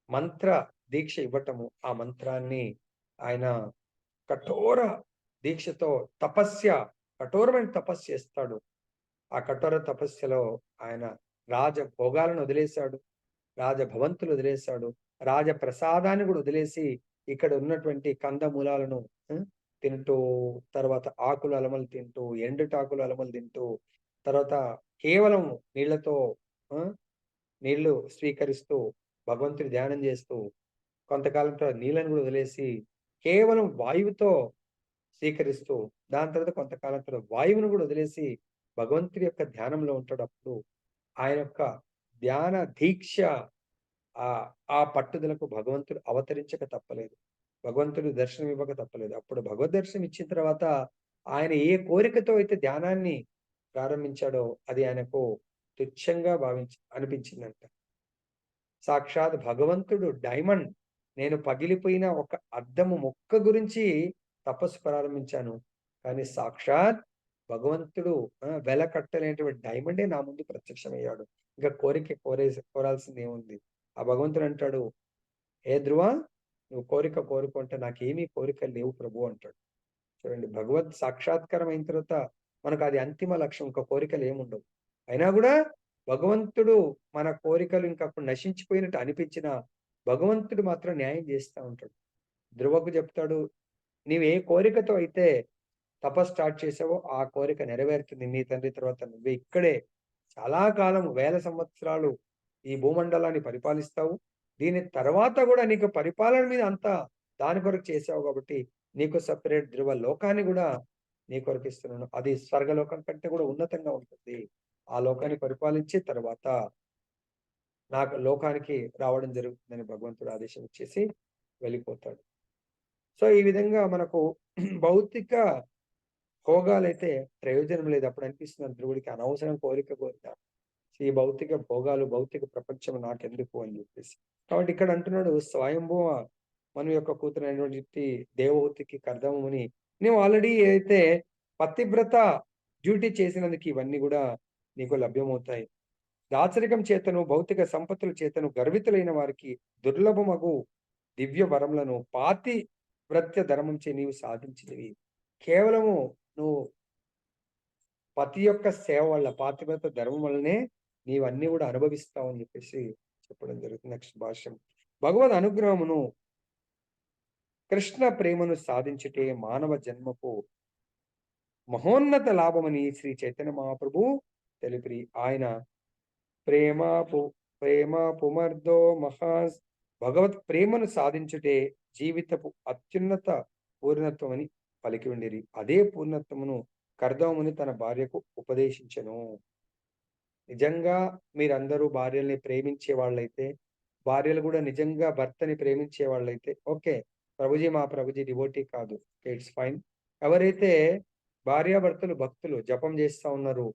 B: మంత్ర దీక్ష ఇవ్వటము, ఆ మంత్రాన్ని ఆయన కఠోర దీక్షతో కఠోరమైన తపస్సు చేస్తాడు. ఆ కఠోర తపస్యలో ఆయన రాజ భోగాలను వదిలేశాడు, రాజభవంతులు వదిలేశాడు, రాజ ప్రసాదాన్ని కూడా వదిలేసి ఇక్కడ ఉన్నటువంటి కందమూలాలను తింటూ, తర్వాత ఆకులు అలమలు తింటూ, ఎండుటాకులు అలమలు తింటూ, తర్వాత కేవలం నీళ్లు స్వీకరిస్తూ, భగవంతుడి ధ్యానం చేస్తూ, కొంతకాలం తర్వాత నీళ్ళను కూడా వదిలేసి కేవలం వాయువుతో స్వీకరిస్తూ దాని తర్వాత కొంతకాలం తర్వాత వాయువును కూడా వదిలేసి భగవంతుడి యొక్క ధ్యానంలో ఉంటాడప్పుడు ఆయన యొక్క ధ్యాన దీక్ష ఆ ఆ పట్టుదలకు భగవంతుడు అవతరించక తప్పలేదు. భగవంతుడు దర్శనం ఇవ్వక తప్పలేదు. అప్పుడు భగవద్ దర్శనం ఇచ్చిన తర్వాత ఆయన ఏ కోరికతో అయితే ధ్యానాన్ని ప్రారంభించాడో అది ఆయనకు తుచ్చంగా అనిపించిందంట. సాక్షాత్ భగవంతుడు డైమండ్, నేను పగిలిపోయిన ఒక అద్దము ముక్క గురించి తపస్సు ప్రారంభించాను. కానీ సాక్షాత్ భగవంతుడు వెల కట్టలేనటువంటి డైమండే నా ముందు ప్రత్యక్షమయ్యాడు. ఇంకా కోరాల్సింది ఏముంది? ఆ భగవంతుడు అంటాడు, ఏ ధ్రువ, నువ్వు కోరిక కోరుకుంటే నాకేమీ కోరికలు లేవు ప్రభు అంటాడు. చూడండి, భగవద్ సాక్షాత్కారం అయిన తర్వాత మనకు అది అంతిమ లక్ష్యం, ఇంకా కోరికలు ఏముండవు. అయినా కూడా భగవంతుడు మన కోరికలు ఇంకా అప్పుడు నశించిపోయినట్టు అనిపించిన భగవంతుడు మాత్రం న్యాయం చేస్తూ ఉంటాడు. ధ్రువకు చెప్తాడు, నీవు ఏ కోరికతో అయితే తపస్సు స్టార్ట్ చేసావో ఆ కోరిక నెరవేరుతుంది. నీ తండ్రి తర్వాత నువ్వే ఇక్కడే చాలా కాలం, 1000 సంవత్సరాలు ఈ భూమండలాన్ని పరిపాలిస్తావు. దీని తర్వాత కూడా నీకు పరిపాలన మీద అంతా దాని కొరకు చేసావు కాబట్టి నీకు సపరేట్ ధ్రువ లోకాన్ని కూడా నీ కొరకు ఇస్తున్నాను. అది స్వర్గలోకం కంటే కూడా ఉన్నతంగా ఉంటుంది. ఆ లోకాన్ని పరిపాలించి తర్వాత నాకు లోకానికి రావడం జరుగుతుందని భగవంతుడు ఆదేశం ఇచ్చేసి వెళ్ళిపోతాడు. సో ఈ విధంగా మనకు భౌతిక భోగాలైతే ప్రయోజనం లేదు. అప్పుడు అనిపిస్తుంది ధ్రువుడికి, అనవసరం కోరిక ఈ భౌతిక భోగాలు, భౌతిక ప్రపంచం నాకెందుకు అని చెప్పేసి. కాబట్టి ఇక్కడ అంటున్నాడు, స్వయంభువ మన యొక్క కూతురైనటువంటి దేవహూతికి కర్దమముని, నువ్వు ఆల్రెడీ అయితే పతివ్రత డ్యూటీ చేసినందుకు ఇవన్నీ కూడా నీకు లభ్యమవుతాయి. దాచరికం చేతను, భౌతిక సంపత్తుల చేతను గర్వితులైన వారికి దుర్లభమగు దివ్య వరములను పాతివ్రత్య ధర్మం చే నీవు సాధించినవి. కేవలము నువ్వు పతి యొక్క సేవ వల్ల, పాతివ్రత ధర్మం వల్లనే నీవన్నీ కూడా అనుభవిస్తావు అని చెప్పేసి చెప్పడం జరుగుతుంది. నెక్స్ట్ భాష్యం. భగవద్ అనుగ్రహమును, కృష్ణ ప్రేమను సాధించుటే మానవ జన్మకు మహోన్నత లాభమని శ్రీ చైతన్య మహాప్రభు తెలిపి, ఆయన ప్రేమ పుమర్దో మహాస్ భగవత్ ప్రేమను సాధించుటే జీవితపు అత్యున్నత పూర్ణత్వం అని పలికి ఉండిరి. అదే పూర్ణత్వమును కర్దముని తన భార్యకు ఉపదేశించెను. నిజంగా మీరందరూ భార్యల్ని ప్రేమించే వాళ్ళైతే, భార్యలు కూడా నిజంగా భర్తని ప్రేమించే వాళ్ళైతే ఓకే, ప్రభుజీ మా ప్రభుజీ డివోటీ కాదు, ఇట్స్ ఫైన్. ఎవరైతే భార్యాభర్తలు భక్తులు జపం చేస్తా ఉన్నారు,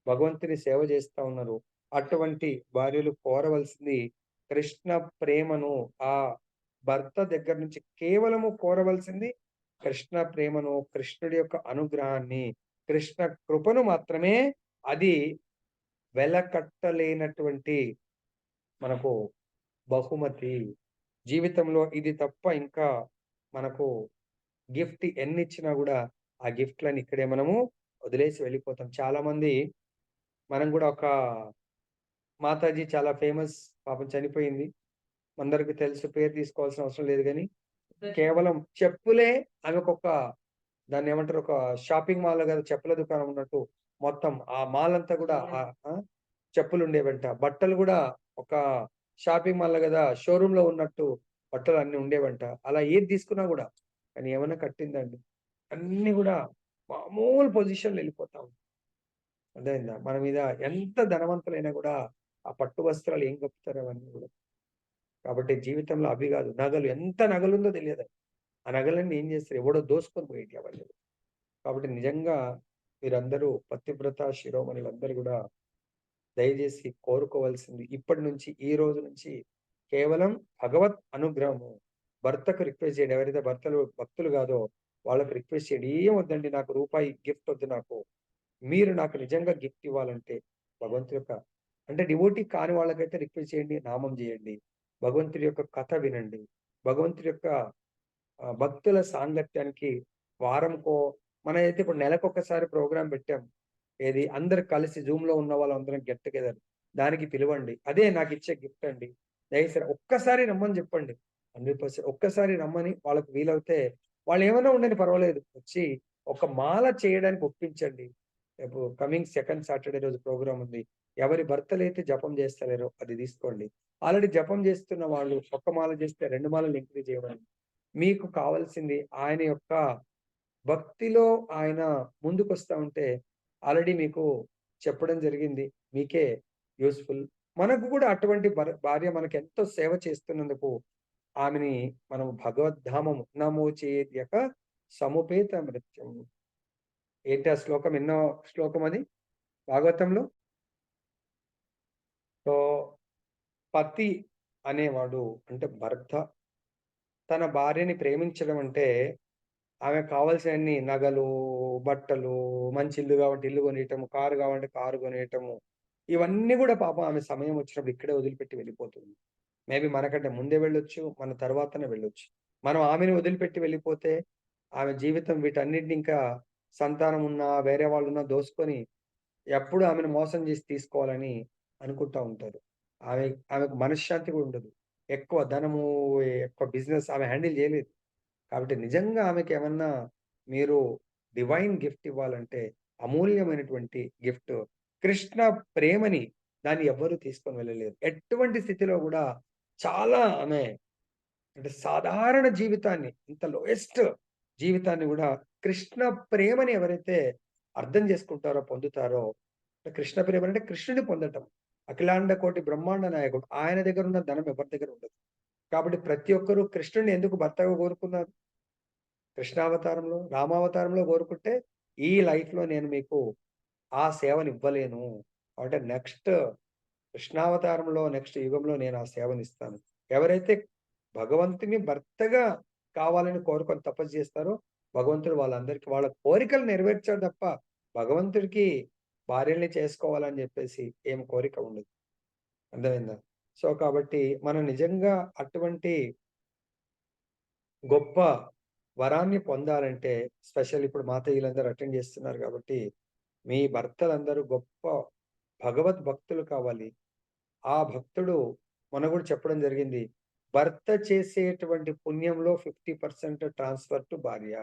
B: భగవంతుని సేవ చేస్తా ఉన్నారు, అటువంటి భార్యలు కోరవలసింది కృష్ణ ప్రేమను. ఆ భర్త దగ్గర నుంచి కేవలము కోరవలసింది కృష్ణ ప్రేమను, కృష్ణుడి యొక్క అనుగ్రహాన్ని, కృష్ణ కృపను మాత్రమే. అది వెలకట్టలేనటువంటి మనకు బహుమతి. జీవితంలో ఇది తప్ప ఇంకా మనకు గిఫ్ట్ ఎన్ని ఇచ్చినా కూడా ఆ గిఫ్ట్లను ఇక్కడే మనము వదిలేసి వెళ్ళిపోతాం. చాలా మంది, మనం కూడా ఒక మాతాజీ చాలా ఫేమస్, పాపం చనిపోయింది, అందరికి తెలుసు, పేరు తీసుకోవాల్సిన అవసరం లేదు. కానీ కేవలం చెప్పులే ఆమెకు ఒక, దాన్ని ఏమంటారు, ఒక షాపింగ్ మాల్ కదా చెప్పుల దుకాణం ఉన్నట్టు మొత్తం ఆ మాల్ అంతా కూడా చెప్పులు ఉండేవంట. బట్టలు కూడా ఒక షాపింగ్ మాల్ కదా షోరూమ్ లో ఉన్నట్టు బట్టలు అన్ని ఉండేవంట. అలా ఏది తీసుకున్నా కూడా, కానీ ఏమైనా కట్టిందండి, అన్ని కూడా మామూలు పొజిషన్లో వెళ్ళిపోతాం. అర్థమైందా? మన మీద ఎంత ధనవంతులైనా కూడా ఆ పట్టు వస్త్రాలు ఏం కప్పుతారు అవన్నీ కూడా. కాబట్టి జీవితంలో అవి కాదు, నగలు, ఎంత నగలుందో తెలియదు. ఆ నగలన్నీ ఏం చేస్తారు, ఎవడో దోసుకొని పోయేటి అవన్నీ. కాబట్టి నిజంగా మీరందరూ పతివ్రత శిరోమణులందరూ కూడా దయచేసి కోరుకోవాల్సింది ఇప్పటి నుంచి, ఈ రోజు నుంచి కేవలం భగవత్ అనుగ్రహము. భర్తకు రిక్వెస్ట్ చేయండి. ఎవరైతే భక్తులు కాదో వాళ్ళకి రిక్వెస్ట్ చేయండి, ఏం వద్దండి, నాకు రూపాయి గిఫ్ట్ వద్దు, నాకు మీరు నాకు నిజంగా గిఫ్ట్ ఇవ్వాలంటే భగవంతుడి యొక్క, అంటే డివోటీ కాని వాళ్ళకైతే రిక్వెస్ట్ చేయండి, నామం చేయండి, భగవంతుడి యొక్క కథ వినండి, భగవంతుడి యొక్క భక్తుల సాంగత్యానికి వారంకో, మన అయితే ఇప్పుడు నెలకొకసారి ప్రోగ్రాం పెట్టాం, ఏది అందరు కలిసి జూమ్ లో ఉన్న వాళ్ళందరం గెట్ టుగెదర్, దానికి పిలవండి. అదే నాకు ఇచ్చే గిఫ్ట్ అండి. దయచేసి ఒక్కసారి రమ్మని చెప్పండి, 100%. ఒక్కసారి రమ్మని వాళ్ళకి వీలవుతే, వాళ్ళు ఏమైనా ఉండని పర్వాలేదు, వచ్చి ఒక మాల చేయడానికి ఒప్పించండి. రేపు కమింగ్ సెకండ్ సాటర్డే రోజు ప్రోగ్రామ్ ఉంది. ఎవరి భర్తలు అయితే జపం చేస్తలేరో అది తీసుకోండి. ఆల్రెడీ జపం చేస్తున్న వాళ్ళు ఒక్క మాల చేస్తే 2 మాలలు ఇంక్రీజ్ చేయమని, మీకు కావాల్సింది ఆయన యొక్క భక్తిలో ఆయన ముందుకొస్తా ఉంటే ఆల్రెడీ మీకు చెప్పడం జరిగింది. మీకే యూజ్‌ఫుల్. మనకు కూడా అటువంటి భార్య మనకెంతో సేవ చేస్తున్నందుకు ఆమెని మనం భగవద్ధామము నమోచేద్యక సముపేత మృత్యుం. ఏంటి ఆ శ్లోకం? ఎన్నో శ్లోకం అది భాగవతంలో? సో, పతి అనేవాడు అంటే భర్త తన భార్యని ప్రేమించడం అంటే ఆమెకు కావాల్సినన్ని నగలు, బట్టలు, మంచి ఇల్లు కావాలంటే ఇల్లు కొనియటము, కారు కావాలంటే కారు కొనియటము. ఇవన్నీ గూడా పాపం ఆమె సమయం వచ్చినప్పుడు ఇక్కడే వదిలిపెట్టి వెళ్ళిపోతుంది. మేబీ మనకంటే ముందే వెళ్ళొచ్చు. మన తర్వాతనే వెళ్ళొచ్చు. మనం ఆమెని వదిలిపెట్టి వెళ్ళిపోతే ఆమె జీవితం వీటన్నిటిని ఇంకా సంతానం ఉన్నా, వేరే వాళ్ళున్నా దోసుకొని ఎప్పుడు ఆమెను మోసం చేసి తీసుకోవాలని అనుకుంటా ఉంటారు. ఆమె ఆమెకు మనశ్శాంతి కూడా ఉండదు. ఎక్కువ ధనము, ఎక్కువ బిజినెస్ ఆమె హ్యాండిల్ చేయలేదు. కాబట్టి నిజంగా ఆమెకేమన్నా మీరు డివైన్ గిఫ్ట్ ఇవ్వాలంటే అమూల్యమైనటువంటి గిఫ్ట్ కృష్ణ ప్రేమని దాన్ని ఎవ్వరూ తీసుకొని వెళ్ళలేరు. ఎటువంటి స్థితిలో గూడా చాలా ఆమె అంటే సాధారణ జీవితాన్ని ఇంత లోయెస్ట్ జీవితాన్ని గూడా కృష్ణ ప్రేమని ఎవరైతే అర్థం చేసుకుంటారో, పొందుతారో కృష్ణ ప్రేమ అంటే కృష్ణుడిని పొందటం. అఖిలాండ కోటి బ్రహ్మాండ నాయకుడు. ఆయన దగ్గరున్న ధనం ఎవరి దగ్గర ఉండదు. కాబట్టి ప్రతి ఒక్కరు కృష్ణుడిని ఎందుకు భర్తగా కోరుకున్నారు? కృష్ణావతారంలో, రామావతారంలో కోరుకుంటే ఈ లైఫ్‌లో నేను మీకు ఆ సేవనివ్వలేను. అంటే నెక్స్ట్ కృష్ణావతారంలో నెక్స్ట్ యుగంలో నేను ఆ సేవనిస్తాను. ఎవరైతే భగవంతుని భర్తగా కావాలని కోరుకొని తపస్సు చేస్తారో, భగవంతుడు వాళ్ళందరికీ వాళ్ళ కోరికలు నెరవేర్చాడు తప్ప, భగవంతుడికి భార్యల్ని చేసుకోవాలని చెప్పేసి ఏం కోరిక ఉండదు. అర్థమైందా? సో, కాబట్టి మనం నిజంగా అటువంటి గొప్ప వరాన్ని పొందాలంటే స్పెషల్ ఇప్పుడు మాతయ్యలందరూ అటెండ్ చేస్తున్నారు కాబట్టి, మీ భర్తలందరూ గొప్ప భగవద్భక్తులు కావాలి. ఆ భక్తుడు మొన్న గూడా చెప్పడం జరిగింది. భర్త చేసేటువంటి పుణ్యంలో 50% ట్రాన్స్‌ఫర్ టు భార్య.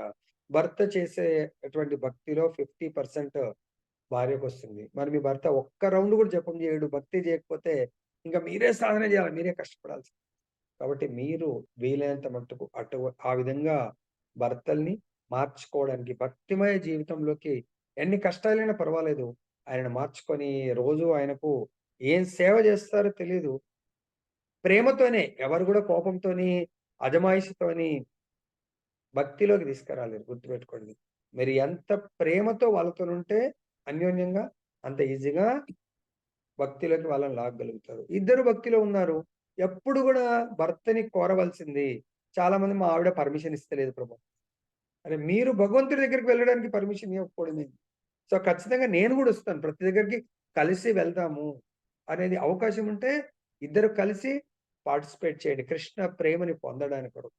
B: భర్త చేసేటువంటి భక్తిలో 50% భార్యకొస్తుంది. మరి మీ భర్త ఒక్క రౌండ్ గూడా జపం చేయడు, భక్తి చేయకపోతే ఇంక మీరే సాధన చేయాలి. మీరే కష్టపడాల్సింది. కాబట్టి మీరు వీలైనంత మట్టుకు ఆ విధంగా భర్తల్ని మార్చుకోవడానికి భక్తిమయ జీవితంలోకి ఎన్ని కష్టాలైనా పర్వాలేదు. ఆయనను మార్చుకొని రోజు ఆయనకు ఏం సేవ చేస్తారో తెలీదు. ప్రేమతోనే ఎవరు గూడా కోపంతోని, అజమాయిషీతోని భక్తిలోకి తీసుకురాలేరు గుర్తుపెట్టుకోండి. మీరు ఎంత ప్రేమతో వాళ్ళతోనుంటే అన్యోన్యంగా అంత ఈజీగా భక్తిలోకి వాళ్ళని లాగగలుగుతారు. ఇద్దరు భక్తిలో ఉన్నారు. ఎప్పుడు గూడా భర్తని కోరవలసింది చాలామంది మా ఆవిడ పర్మిషన్ ఇస్తలేదు ప్రభు. అరే మీరు భగవంతుడి దగ్గరికి వెళ్ళడానికి పర్మిషన్ ఇవ్వకపోవడం ఏంటి? సో, ఖచ్చితంగా నేను గూడా ఒస్తాను. ప్రతి దగ్గరికి కలిసి వెళ్దాము అనేది అవకాశం ఉంటే ఇద్దరు కలిసి పార్టిసిపేట్ చేయండి. కృష్ణ ప్రేమని పొందడానికి కొరకు.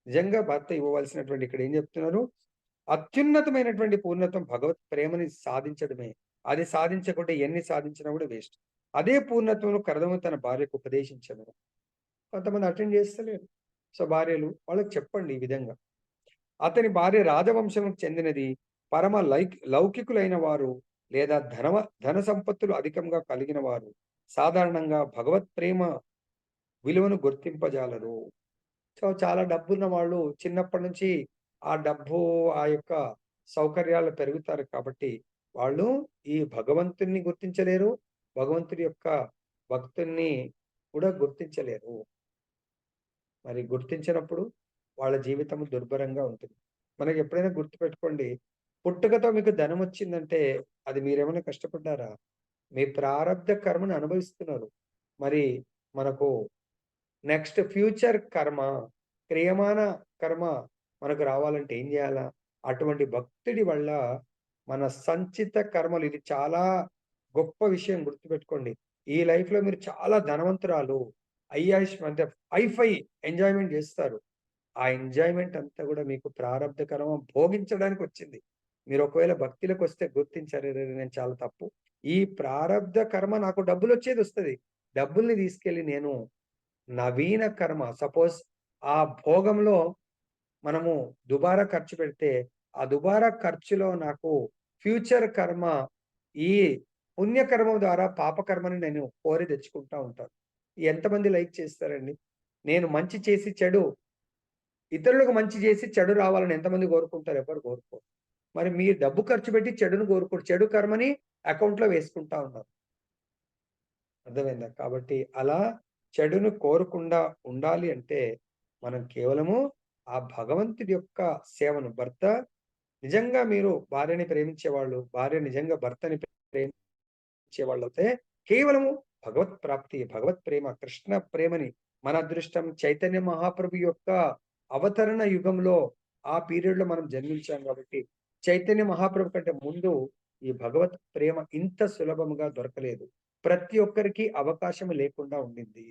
B: నిజంగా భర్త ఇవ్వవలసినటువంటి ఇక్కడ ఏం చెప్తున్నారు? అత్యున్నతమైనటువంటి పూర్ణత్వం భగవత్ ప్రేమని సాధించడమే. అది సాధించకుంటే ఎన్ని సాధించినా కూడా వేస్ట్. అదే పూర్ణత్వంలో కర్దము తన భార్యకు ఉపదేశించెను. కొంతమంది అటెండ్ చేస్తలేరు. సో, భార్యలు వాళ్ళకి చెప్పండి ఈ విధంగా. అతని భార్య రాజవంశంకు చెందినది. పరమ లౌకికులైన వారు లేదా ధన సంపత్తులు అధికంగా కలిగిన వారు సాధారణంగా భగవత్ ప్రేమ విలువను గుర్తింపజాలరు. సో, చాలా డబ్బున్న వాళ్ళు చిన్నప్పటి నుంచి ఆ డబ్బు, ఆ యొక్క సౌకర్యాలు పెరుగుతారు కాబట్టి, వాళ్ళు ఈ భగవంతుడిని గుర్తించలేరు. భగవంతుడి యొక్క భక్తుడిని కూడా గుర్తించలేరు. మరి గుర్తించినప్పుడు వాళ్ళ జీవితం దుర్భరంగా ఉంటుంది. మనకి ఎప్పుడైనా గుర్తుపెట్టుకోండి, పుట్టుకతో మీకు ధనమొచ్చిందంటే అది మీరేమైనా కష్టపడ్డారా? మీ ప్రారబ్ధ కర్మను అనుభవిస్తున్నారు. మరి మనకు నెక్స్ట్ ఫ్యూచర్ కర్మ, క్రియమాన కర్మ మనకు రావాలంటే ఏం జేయాలా? అటువంటి భక్తుడి వల్ల మన సంచిత కర్మలు ఇది చాలా గొప్ప విషయం గుర్తుపెట్టుకోండి. ఈ లైఫ్‌లో మీరు చాలా ధనవంతురాలు, ఐయాష్ అంటే హైఫై ఎంజాయ్‌మెంట్ జేస్తారు. ఆ ఎంజాయ్‌మెంట్ అంతా గూడా మీకు ప్రారబ్ధ కర్మ భోగించడానికొచ్చింది. మీరు ఒకవేళ భక్తిలోకొస్తే గుర్తించారు. అరెరే! నేను చాలా తప్పు. ఈ ప్రారబ్ధ కర్మ నాకు డబ్బులొచ్చేదొస్తది. డబ్బుల్ని తీసుకెళ్ళి నేను నవీన కర్మ సపోజ్ ఆ భోగంలో మనము దుబారా ఖర్చు పెడితే, ఆ దుబారా ఖర్చులో నాకు ఫ్యూచర్ కర్మ ఈ పుణ్యకర్మ ద్వారా పాపకర్మని నేను కోరి తెచ్చుకుంటా ఉంటాను. ఎంతమంది లైక్ చేస్తారండి? నేను మంచి చేసి చెడు ఇతరులకు మంచి చేసి చెడు రావాలని ఎంతమంది కోరుకుంటారు? ఎవరు కోరుకోరు. మరి మీరు డబ్బు ఖర్చు పెట్టి చెడును కోరుకోరు. చెడు కర్మని అకౌంట్‌లో వేసుకుంటా ఉన్నారు. అర్థమైందా? కాబట్టి అలా చెడును కోరకుండా ఉండాలి అంటే మనం కేవలము ఆ భగవంతుడి యొక్క సేవను నిజంగా మీరు భార్యని ప్రేమించేవాళ్ళు, భార్య నిజంగా భర్తని ప్రేమించేవాళ్ళైతే కేవలము భగవత్ ప్రాప్తి, భగవత్ ప్రేమ, కృష్ణ ప్రేమని మన అదృష్టం చైతన్య మహాప్రభు యొక్క అవతరణ యుగంలో ఆ పీరియడ్‌లో మనం జన్మించాం కాబట్టి చైతన్య మహాప్రభు కంటే ముందు ఈ భగవత్ ప్రేమ ఇంత సులభంగా దొరకలేదు. ప్రతి ఒక్కరికి అవకాశం లేకుండా ఉండింది.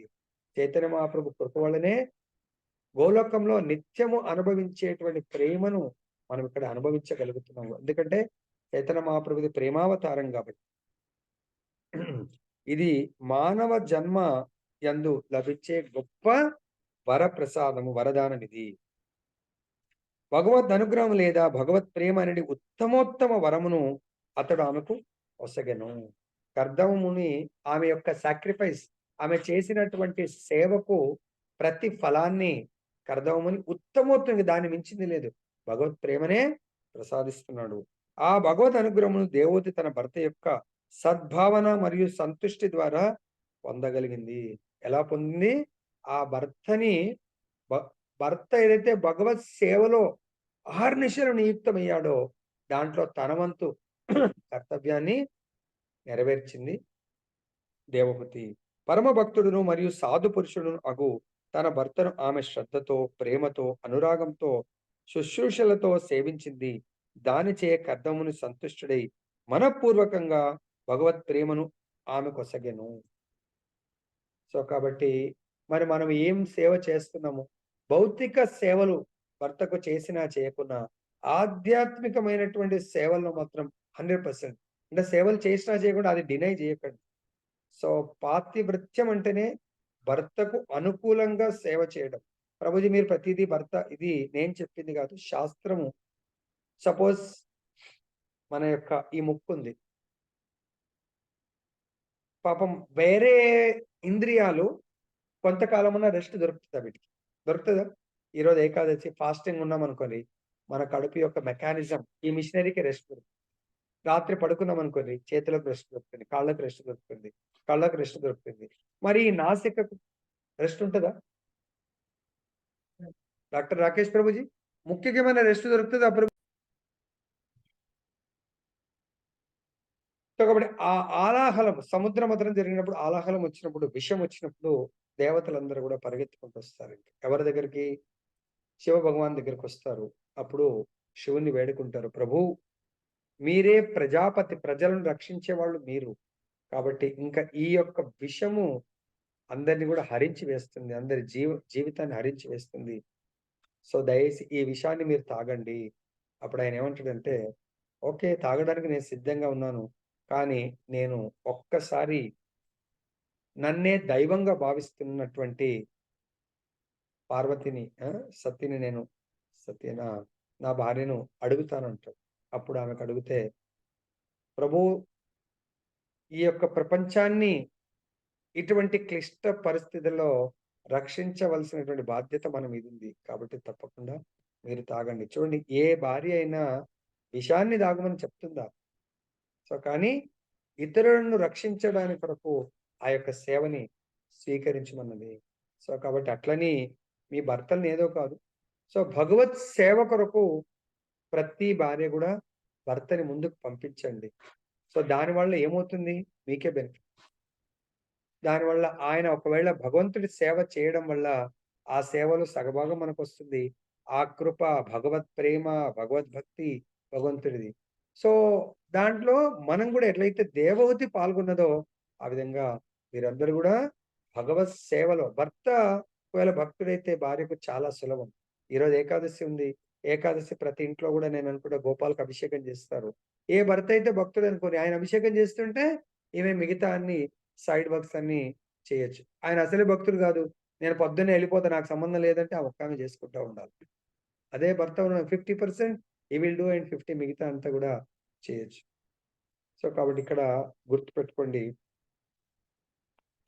B: చైతన్య మహాప్రభు కృప వల్లనే గోలోకంలో నిత్యము అనుభవించేటువంటి ప్రేమను మనం ఇక్కడ అనుభవించగలుగుతున్నాము. ఎందుకంటే చైతన్య మహాప్రభుది ప్రేమావతారం కాబట్టి. ఇది మానవ జన్మ యందు లభించే గొప్ప వరప్రసాదము, వరదానం ఇది. భగవద్ అనుగ్రహం లేదా భగవత్ ప్రేమ అనేది ఉత్తమోత్తమ వరమును అతడు ఆమెకు ఒసగెను. కర్దముని ఆమె యొక్క సాక్రిఫైస్, ఆమె చేసినటువంటి సేవకు ప్రతి ఫలాన్ని కర్దముని ఉత్తమోత్తమంగా దాన్ని మించింది లేదు. భగవత్ ప్రేమనే ప్రసాదిస్తున్నాడు. ఆ భగవద్ అనుగ్రహమును దేవతి తన భర్త యొక్క సద్భావన మరియు సంతుష్టి ద్వారా పొందగలిగింది. ఎలా పొందింది? ఆ భర్త ఏదైతే భగవత్ సేవలో అహర్నిశలు నియుక్తమయ్యాడో దాంట్లో తన వంతు కర్తవ్యాన్ని నెరవేర్చింది దేవహూతి. పరమ భక్తుడును మరియు సాధు పురుషుడును అగు తన భర్తను ఆమె శ్రద్ధతో, ప్రేమతో, అనురాగంతో, శుశ్రూషలతో సేవించింది. దానిచే కర్దముని సంతుష్టుడై మనఃపూర్వకంగా భగవత్ ప్రేమను ఆమె కొసగెను. సో కాబట్టి మరి మనం ఏం సేవ చేస్తున్నాము? భౌతిక సేవలు భర్తకు చేసినా చేయకున్నా ఆధ్యాత్మికమైనటువంటి సేవలను మాత్రం 100% అంటే సేవలు చేసినా చేయకుండా అది డినై చేయకండి. సో పాతివ్రత్యం అంటేనే భర్తకు అనుకూలంగా సేవ చేయడం. ప్రభుజీ మీరు ప్రతిదీ భర్త, ఇది నేను చెప్పింది కాదు, శాస్త్రము. సపోజ్ మన యొక్క ఈ ముక్కు ఉంది, పాపం వేరే ఇంద్రియాలు కొంతకాలమన్నా రెస్ట్ దొరుకుతుందా వీటికి? దొరుకుతుందా? ఈరోజు ఏకాదశి ఫాస్టింగ్ ఉన్నాం అనుకోండి, మన కడుపు యొక్క మెకానిజం ఈ మిషనరీకి రెస్ట్ దొరుకుతుంది. రాత్రి పడుకున్నాం అనుకోండి, చేతులకు రెస్ట్ దొరుకుతుంది, కాళ్ళకు రెస్ట్ దొరుకుతుంది, కళ్ళకు రెస్ట్ దొరుకుతుంది. మరి ఈ నాసికకు రెస్ట్ ఉంటుందా? డాక్టర్ రాకేష్ ప్రభుజీ, ముఖ్యకి ఏమైనా రెస్ట్ దొరుకుతుందా ప్రభు? కాబట్టి ఆ ఆలాహలం, సముద్ర మథనం జరిగినప్పుడు ఆలాహలం వచ్చినప్పుడు, విషం వచ్చినప్పుడు దేవతలందరూ కూడా పరిగెత్తుకుంటూ వస్తారండి. ఎవరి దగ్గరికి? శివ భగవాన్ దగ్గరికి వస్తారు. అప్పుడు శివుని వేడుకుంటారు, ప్రభు మీరే ప్రజాపతి, ప్రజలను రక్షించే వాళ్ళు మీరు. కాబట్టి ఇంకా ఈ యొక్క విషము అందరిని కూడా హరించి వేస్తుంది, అందరి జీవితాన్ని హరించి వేస్తుంది. సో దయచేసి ఈ విషయాన్ని మీరు తాగండి. అప్పుడు ఆయన ఏమంటాడంటే, ఓకే తాగడానికి నేను సిద్ధంగా ఉన్నాను, కానీ నేను ఒక్కసారి నన్నే దైవంగా భావిస్తున్నటువంటి పార్వతిని, సతిని, నేను సత్యనా నా భార్యను అడుగుతానంటాడు. అప్పుడు ఆమెకు అడిగితే, ప్రభు ఈ యొక్క ప్రపంచాన్ని ఇటువంటి క్లిష్ట పరిస్థితుల్లో రక్షించవలసినటువంటి బాధ్యత మన మీద ఉంది. కాబట్టి తప్పకుండా మీరు తాగండి. చూడండి, ఏ భార్య అయినా విషాన్ని తాగమని చెప్తుందా? సో కానీ ఇతరులను రక్షించడానికి కొరకు ఆ యొక్క సేవని స్వీకరించమన్నది. సో కాబట్టి అట్లని మీ భర్తల్ని ఏదో కాదు, సో భగవత్ సేవ కొరకు ప్రతి భార్య కూడా భర్తని ముందుకు పంపించండి. సో దానివల్ల ఏమవుతుంది? మీకే బెనిఫిట్. దానివల్ల ఆయన ఒకవేళ భగవంతుడి సేవ చేయడం వల్ల ఆ సేవలో సగభాగం మనకు వస్తుంది. ఆ కృప, భగవత్ ప్రేమ, భగవద్భక్తి భగవంతుడిది. సో దాంట్లో మనం కూడా ఎట్లయితే దేవహూతి పాల్గొన్నదో ఆ విధంగా మీరందరూ కూడా భగవత్ సేవలో, భర్త ఒకవేళ భక్తుడైతే భార్యకు చాలా సులభం. ఈరోజు ఏకాదశి ఉంది, ఏకాదశి ప్రతి ఇంట్లో కూడా నేను అనుకుంటా గోపాలకు అభిషేకం చేస్తారు. ఏ భర్త అయితే భక్తుడు అనుకోని ఆయన అభిషేకం చేస్తుంటే ఈమె మిగతా అన్ని సైడ్ వర్క్స్ అన్ని చేయొచ్చు. ఆయన అసలే భక్తుడు కాదు, నేను పొద్దున్నే వెళ్ళిపోతా నాకు సంబంధం లేదంటే ఆ ఒక్క ఆమె చేసుకుంటూ ఉండాలి. అదే భర్త 50% ఈ విల్ డూ అండ్ 50 మిగతా అంతా కూడా చేయొచ్చు. సో కాబట్టి ఇక్కడ గుర్తుపెట్టుకోండి,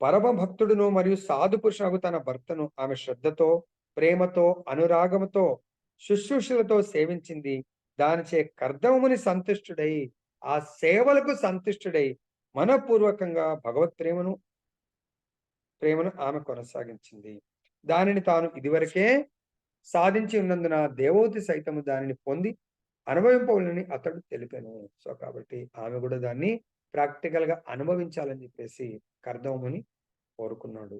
B: పరమ భక్తుడును మరియు సాధు పురుషుడు తన భర్తను ఆమె శ్రద్ధతో, ప్రేమతో అనురాగముతో శుశ్రూషలతో సేవించింది. దానిచే కర్దముని సంతుష్టుడై ఆ సేవలకు సంతుష్టుడై మనపూర్వకంగా భగవత్ ప్రేమను ఆమె కొనసాగించింది. దానిని తాను ఇదివరకే సాధించి ఉన్నందున దేవోతి సైతము దానిని పొంది అనుభవింపవలని అతడు తెలిపాను. సో కాబట్టి ఆమె కూడా దాన్ని ప్రాక్టికల్ గా అనుభవించాలని చెప్పేసి కర్దముని కోరుకున్నాడు.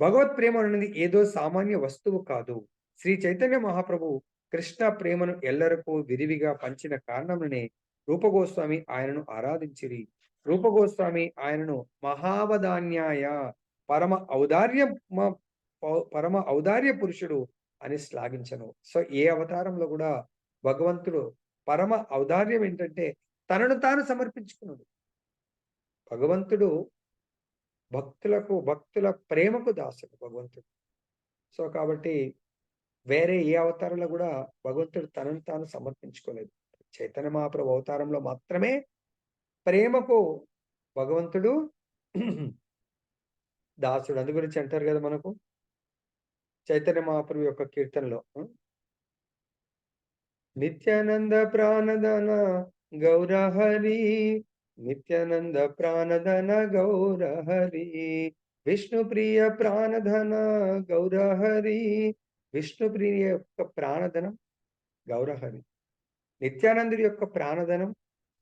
B: భగవత్ ప్రేమ అనేది ఏదో సామాన్య వస్తువు కాదు. శ్రీ చైతన్య మహాప్రభు కృష్ణ ప్రేమను ఎల్లరకు విరివిగా పంచిన కారణమునే రూపగోస్వామి ఆయనను ఆరాధించిరి. రూపగోస్వామి ఆయనను మహావదాన్యాయ పరమ ఔదార్య పురుషుడు అని శ్లాఘించను. సో ఏ అవతారంలో కూడా భగవంతుడు పరమ ఔదార్యం ఏంటంటే తనను తాను సమర్పించుకున్నాడు. భగవంతుడు భక్తుల ప్రేమకు దాసుడు భగవంతుడు. సో కాబట్టి వేరే ఏ అవతారంలో కూడా భగవంతుడు తనను తాను సమర్పించుకోలేదు. చైతన్య మహాప్రభు అవతారంలో మాత్రమే ప్రేమకు భగవంతుడు దాసుడు. అందు గురించి అంటారు కదా మనకు చైతన్య మహాప్రభు యొక్క కీర్తనలో నిత్యానంద ప్రాణదన గౌరహరి, నిత్యానంద ప్రాణధన గౌరహరి, విష్ణుప్రియ ప్రాణధన గౌరహరి. విష్ణుప్రియ యొక్క ప్రాణధనం గౌరహరి, నిత్యానందుడి యొక్క ప్రాణధనం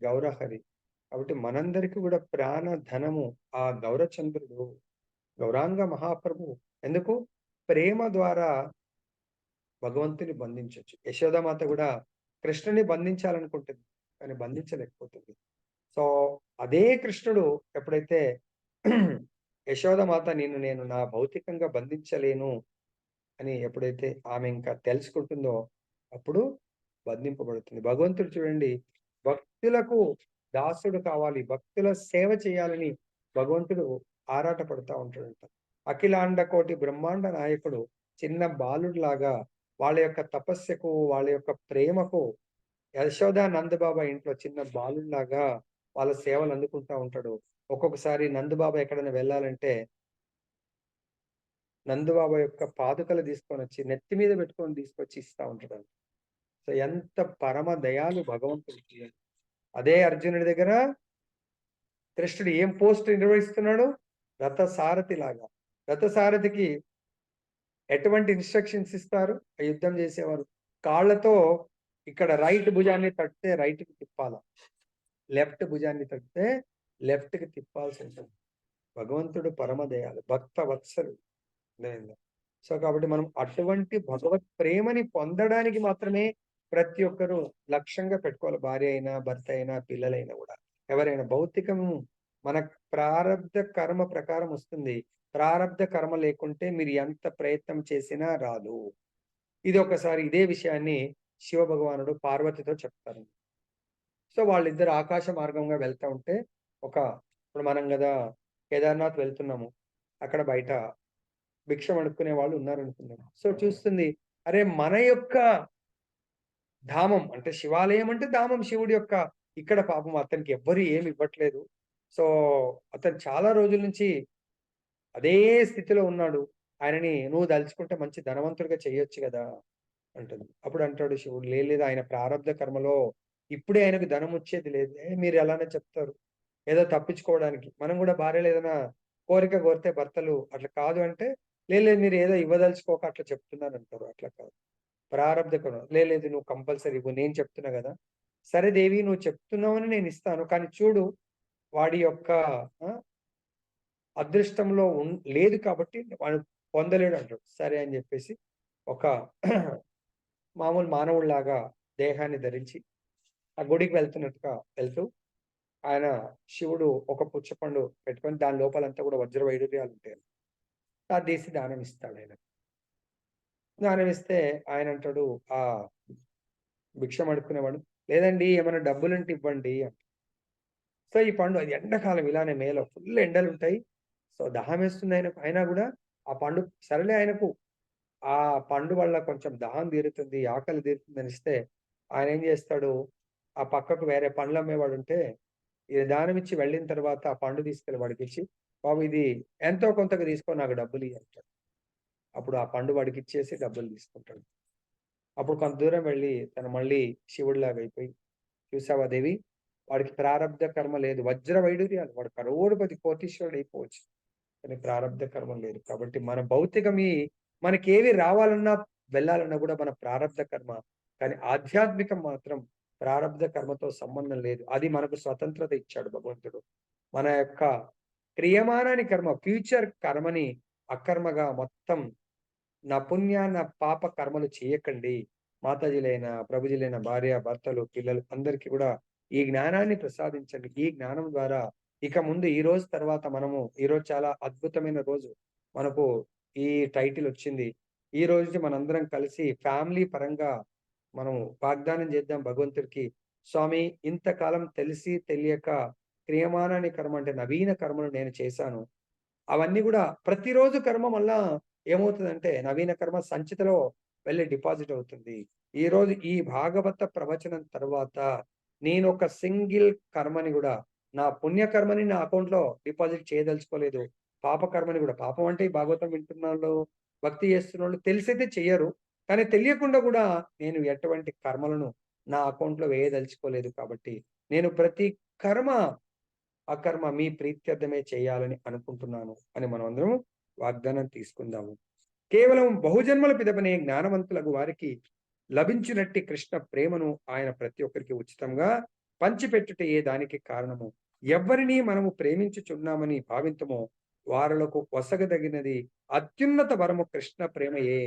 B: గౌరహరి. కాబట్టి మనందరికీ కూడా ప్రాణధనము ఆ గౌరచంద్రుడు, గౌరాంగ మహాప్రభు. ఎందుకు? ప్రేమ ద్వారా భగవంతుని బంధించవచ్చు. యశోదామాత కూడా కృష్ణుని బంధించాలనుకుంటుంది, కానీ బంధించలేకపోతుంది. సో అదే కృష్ణుడు ఎప్పుడైతే యశోదామాత నేను నా భౌతికంగా బంధించలేను అని ఎప్పుడైతే ఆమె ఇంకా తెలుసుకుంటుందో అప్పుడు బంధింపబడుతుంది. భగవంతుడు చూడండి, భక్తులకు దాసుడు కావాలి, భక్తుల సేవ చేయాలని భగవంతుడు ఆరాట పడుతూ ఉంటాడంట. అఖిలాండ కోటి బ్రహ్మాండ నాయకుడు చిన్న బాలుడిలాగా వాళ్ళ యొక్క తపస్సుకు, వాళ్ళ యొక్క ప్రేమకు యశోద నందబాబా ఇంట్లో చిన్న బాలుడిలాగా వాళ్ళ సేవలు అందుకుంటా ఉంటాడు. ఒక్కొక్కసారి నందబాబా ఎక్కడైనా వెళ్ళాలంటే నందబాబా యొక్క పాదుకలు తీసుకొని వచ్చి నెత్తి మీద పెట్టుకొని తీసుకొచ్చి ఇస్తా ఉంటాడు. సో ఎంత పరమ దయాలు భగవంతుడికి. అదే అర్జునుడి దగ్గర కృష్ణుడు ఏం పోస్ట్ నిర్వహిస్తున్నాడు? రథసారథి లాగా. రథసారథికి ఎటువంటి ఇన్స్ట్రక్షన్స్ ఇస్తారు? యుద్ధం చేసేవారు కాళ్ళతో ఇక్కడ రైట్ భుజాన్ని తడితే రైట్ కి తిప్పాల, లెఫ్ట్ భుజాన్ని తడితే లెఫ్ట్ కి తిప్పాల్సి ఉంటుంది. భగవంతుడు పరమదయాలు, భక్త వత్సలు. సో కాబట్టి మనం అటువంటి భగవత్ ప్రేమని పొందడానికి మాత్రమే ప్రతి ఒక్కరూ లక్ష్యంగా పెట్టుకోవాలి. భార్య అయినా, భర్త అయినా, పిల్లలైనా కూడా ఎవరైనా. భౌతికము మన ప్రారబ్ధ కర్మ ప్రకారం వస్తుంది. ప్రారబ్ధ కర్మ లేకుంటే మీరు ఎంత ప్రయత్నం చేసినా రాదు. ఇది ఒకసారి ఇదే విషయాన్ని శివ భగవానుడు పార్వతితో చెప్తారు. సో వాళ్ళిద్దరు ఆకాశ మార్గంగా వెళ్తా ఉంటే ఇప్పుడు మనం కదా కేదార్నాథ్ వెళ్తున్నాము, అక్కడ బయట భిక్షం అడుక్కునే వాళ్ళు ఉన్నారనుకున్నాము. సో చూస్తుంది, అరే మన యొక్క ధామం అంటే శివాలయం అంటే ధామం శివుడి యొక్క, ఇక్కడ పాపం అతనికి ఎవ్వరు ఏమి ఇవ్వట్లేదు. సో అతను చాలా రోజుల నుంచి అదే స్థితిలో ఉన్నాడు. ఆయనని నువ్వు దలుచుకుంటే మంచి ధనవంతుడిగా చేయొచ్చు కదా అంటుంది. అప్పుడు అంటాడు శివుడు, లేదు ఆయన ప్రారబ్ధ కర్మలో ఇప్పుడే ఆయనకు ధనం వచ్చేది లేదు. మీరు ఎలానే చెప్తారు, ఏదో తప్పించుకోవడానికి. మనం కూడా భార్యలు ఏదైనా కోరిక కోరితే భర్తలు అట్లా కాదు అంటే, లేదు మీరు ఏదో ఇవ్వదలుచుకోక అట్లా చెప్తున్నారు అంటారు. అట్లా కాదు, ప్రారబ్ధ కర్మ. లేదు నువ్వు కంపల్సరీ ఇవ్వు, నేను చెప్తున్నా కదా. సరే దేవి నువ్వు చెప్తున్నావని నేను ఇస్తాను, కానీ చూడు వాడి యొక్క అదృష్టంలో లేదు కాబట్టి వాడు పొందలేడు అంటాడు. సరే అని చెప్పేసి ఒక మామూలు మానవుడిలాగా దేహాన్ని ధరించి ఆ గుడికి వెళ్తున్నట్టుగా వెళ్తూ ఆయన శివుడు ఒక పుచ్చపండు పెట్టుకొని దాని లోపలంతా కూడా వజ్ర వైడూర్యాలు ఉంటాయి. అది తీసి దానం ఇస్తాడు. ఆయన దానం ఇస్తే ఆయన అంటాడు, ఆ భిక్షం అడుక్కునేవాడు, లేదండి ఏమైనా డబ్బులుంటే ఇవ్వండి అంట. సో ఈ పండు, అది ఎండాకాలం ఇలానే మేలో ఫుల్ ఎండలు ఉంటాయి. సో దాహం వేస్తుంది ఆయనకు. అయినా కూడా ఆ పండు సరేలే, ఆయనకు ఆ పండు వల్ల కొంచెం దాహం తీరుతుంది, ఆకలి తీరుతుంది అని ఇస్తే ఆయన ఏం చేస్తాడు, ఆ పక్కకు వేరే పండ్లు అమ్మేవాడు ఉంటే ఇది దానం ఇచ్చి వెళ్ళిన తర్వాత ఆ పండు తీసుకెళ్ళి వాడికి ఇచ్చి, బాబు ఇది ఎంతో కొంతకు తీసుకో నాకు డబ్బులు ఇవ్వ అంటాడు. అప్పుడు ఆ పండు వాడికి ఇచ్చేసి డబ్బులు తీసుకుంటాడు. అప్పుడు కొంత దూరం వెళ్ళి తను మళ్ళీ శివుడిలాగా అయిపోయి, చూసావా దేవి, వాడికి ప్రారబ్ధ కర్మ లేదు, వజ్ర వైడూర్యాలు, వాడు కరోడుపతి కోటీశ్వరుడు అయిపోవచ్చు, కానీ ప్రారబ్ధ కర్మ లేదు. కాబట్టి మన భౌతికమి మనకేవి రావాలన్నా వెళ్ళాలన్నా కూడా మన ప్రారబ్ధ కర్మ, కానీ ఆధ్యాత్మికం మాత్రం ప్రారబ్ధ కర్మతో సంబంధం లేదు. అది మనకు స్వతంత్రత ఇచ్చాడు భగవంతుడు. మన యొక్క క్రియమానాని కర్మ, ఫ్యూచర్ కర్మని అకర్మగా మొత్తం నా పుణ్య నా పాప కర్మలు చేయకండి. మాతాజీలైన ప్రభుజీలైన భార్య భర్తలు పిల్లలు అందరికీ కూడా ఈ జ్ఞానాన్ని ప్రసాదించండి. ఈ జ్ఞానం ద్వారా ఇక ముందు ఈ రోజు తర్వాత మనము ఈరోజు చాలా అద్భుతమైన రోజు, మనకు ఈ టైటిల్ వచ్చింది. ఈ రోజు మనందరం కలిసి ఫ్యామిలీ పరంగా మనం వాగ్దానం చేద్దాం భగవంతుడికి, స్వామి ఇంతకాలం తెలిసి తెలియక క్రియమానాని కర్మ అంటే నవీన కర్మలు నేను చేశాను. అవన్నీ కూడా ప్రతిరోజు కర్మ మళ్ళా ఏమవుతుందంటే నవీన కర్మ సంచితలో వెళ్ళి డిపాజిట్ అవుతుంది. ఈ రోజు ఈ భాగవత ప్రవచనం తర్వాత నేను ఒక సింగిల్ కర్మని కూడా, నా పుణ్యకర్మని నా అకౌంట్ లో డిపాజిట్ చేయదలుచుకోలేదు. పాప కర్మని కూడా, పాపం అంటే ఈ భాగవతం వింటున్న వాళ్ళు, భక్తి చేస్తున్న వాళ్ళు తెలిసైతే చెయ్యరు, కానీ తెలియకుండా కూడా నేను ఎటువంటి కర్మలను నా అకౌంట్ లో వేయదలుచుకోలేదు. కాబట్టి నేను ప్రతి కర్మ అకర్మ మీ ప్రీత్యర్థమే చేయాలని అనుకుంటున్నాను అని మనం అందరం వాగ్దానం తీసుకుందాము. కేవలం బహుజన్మల పిదపనే జ్ఞానవంతులకు వారికి లభించినట్టి కృష్ణ ప్రేమను ఆయన ప్రతి ఒక్కరికి ఉచితంగా పంచిపెట్టుటయే దానికి కారణము. ఎవరిని మనము ప్రేమించుచున్నామని భావింతమో వారులకు వసగదగినది అత్యున్నత వరము కృష్ణ ప్రేమయే.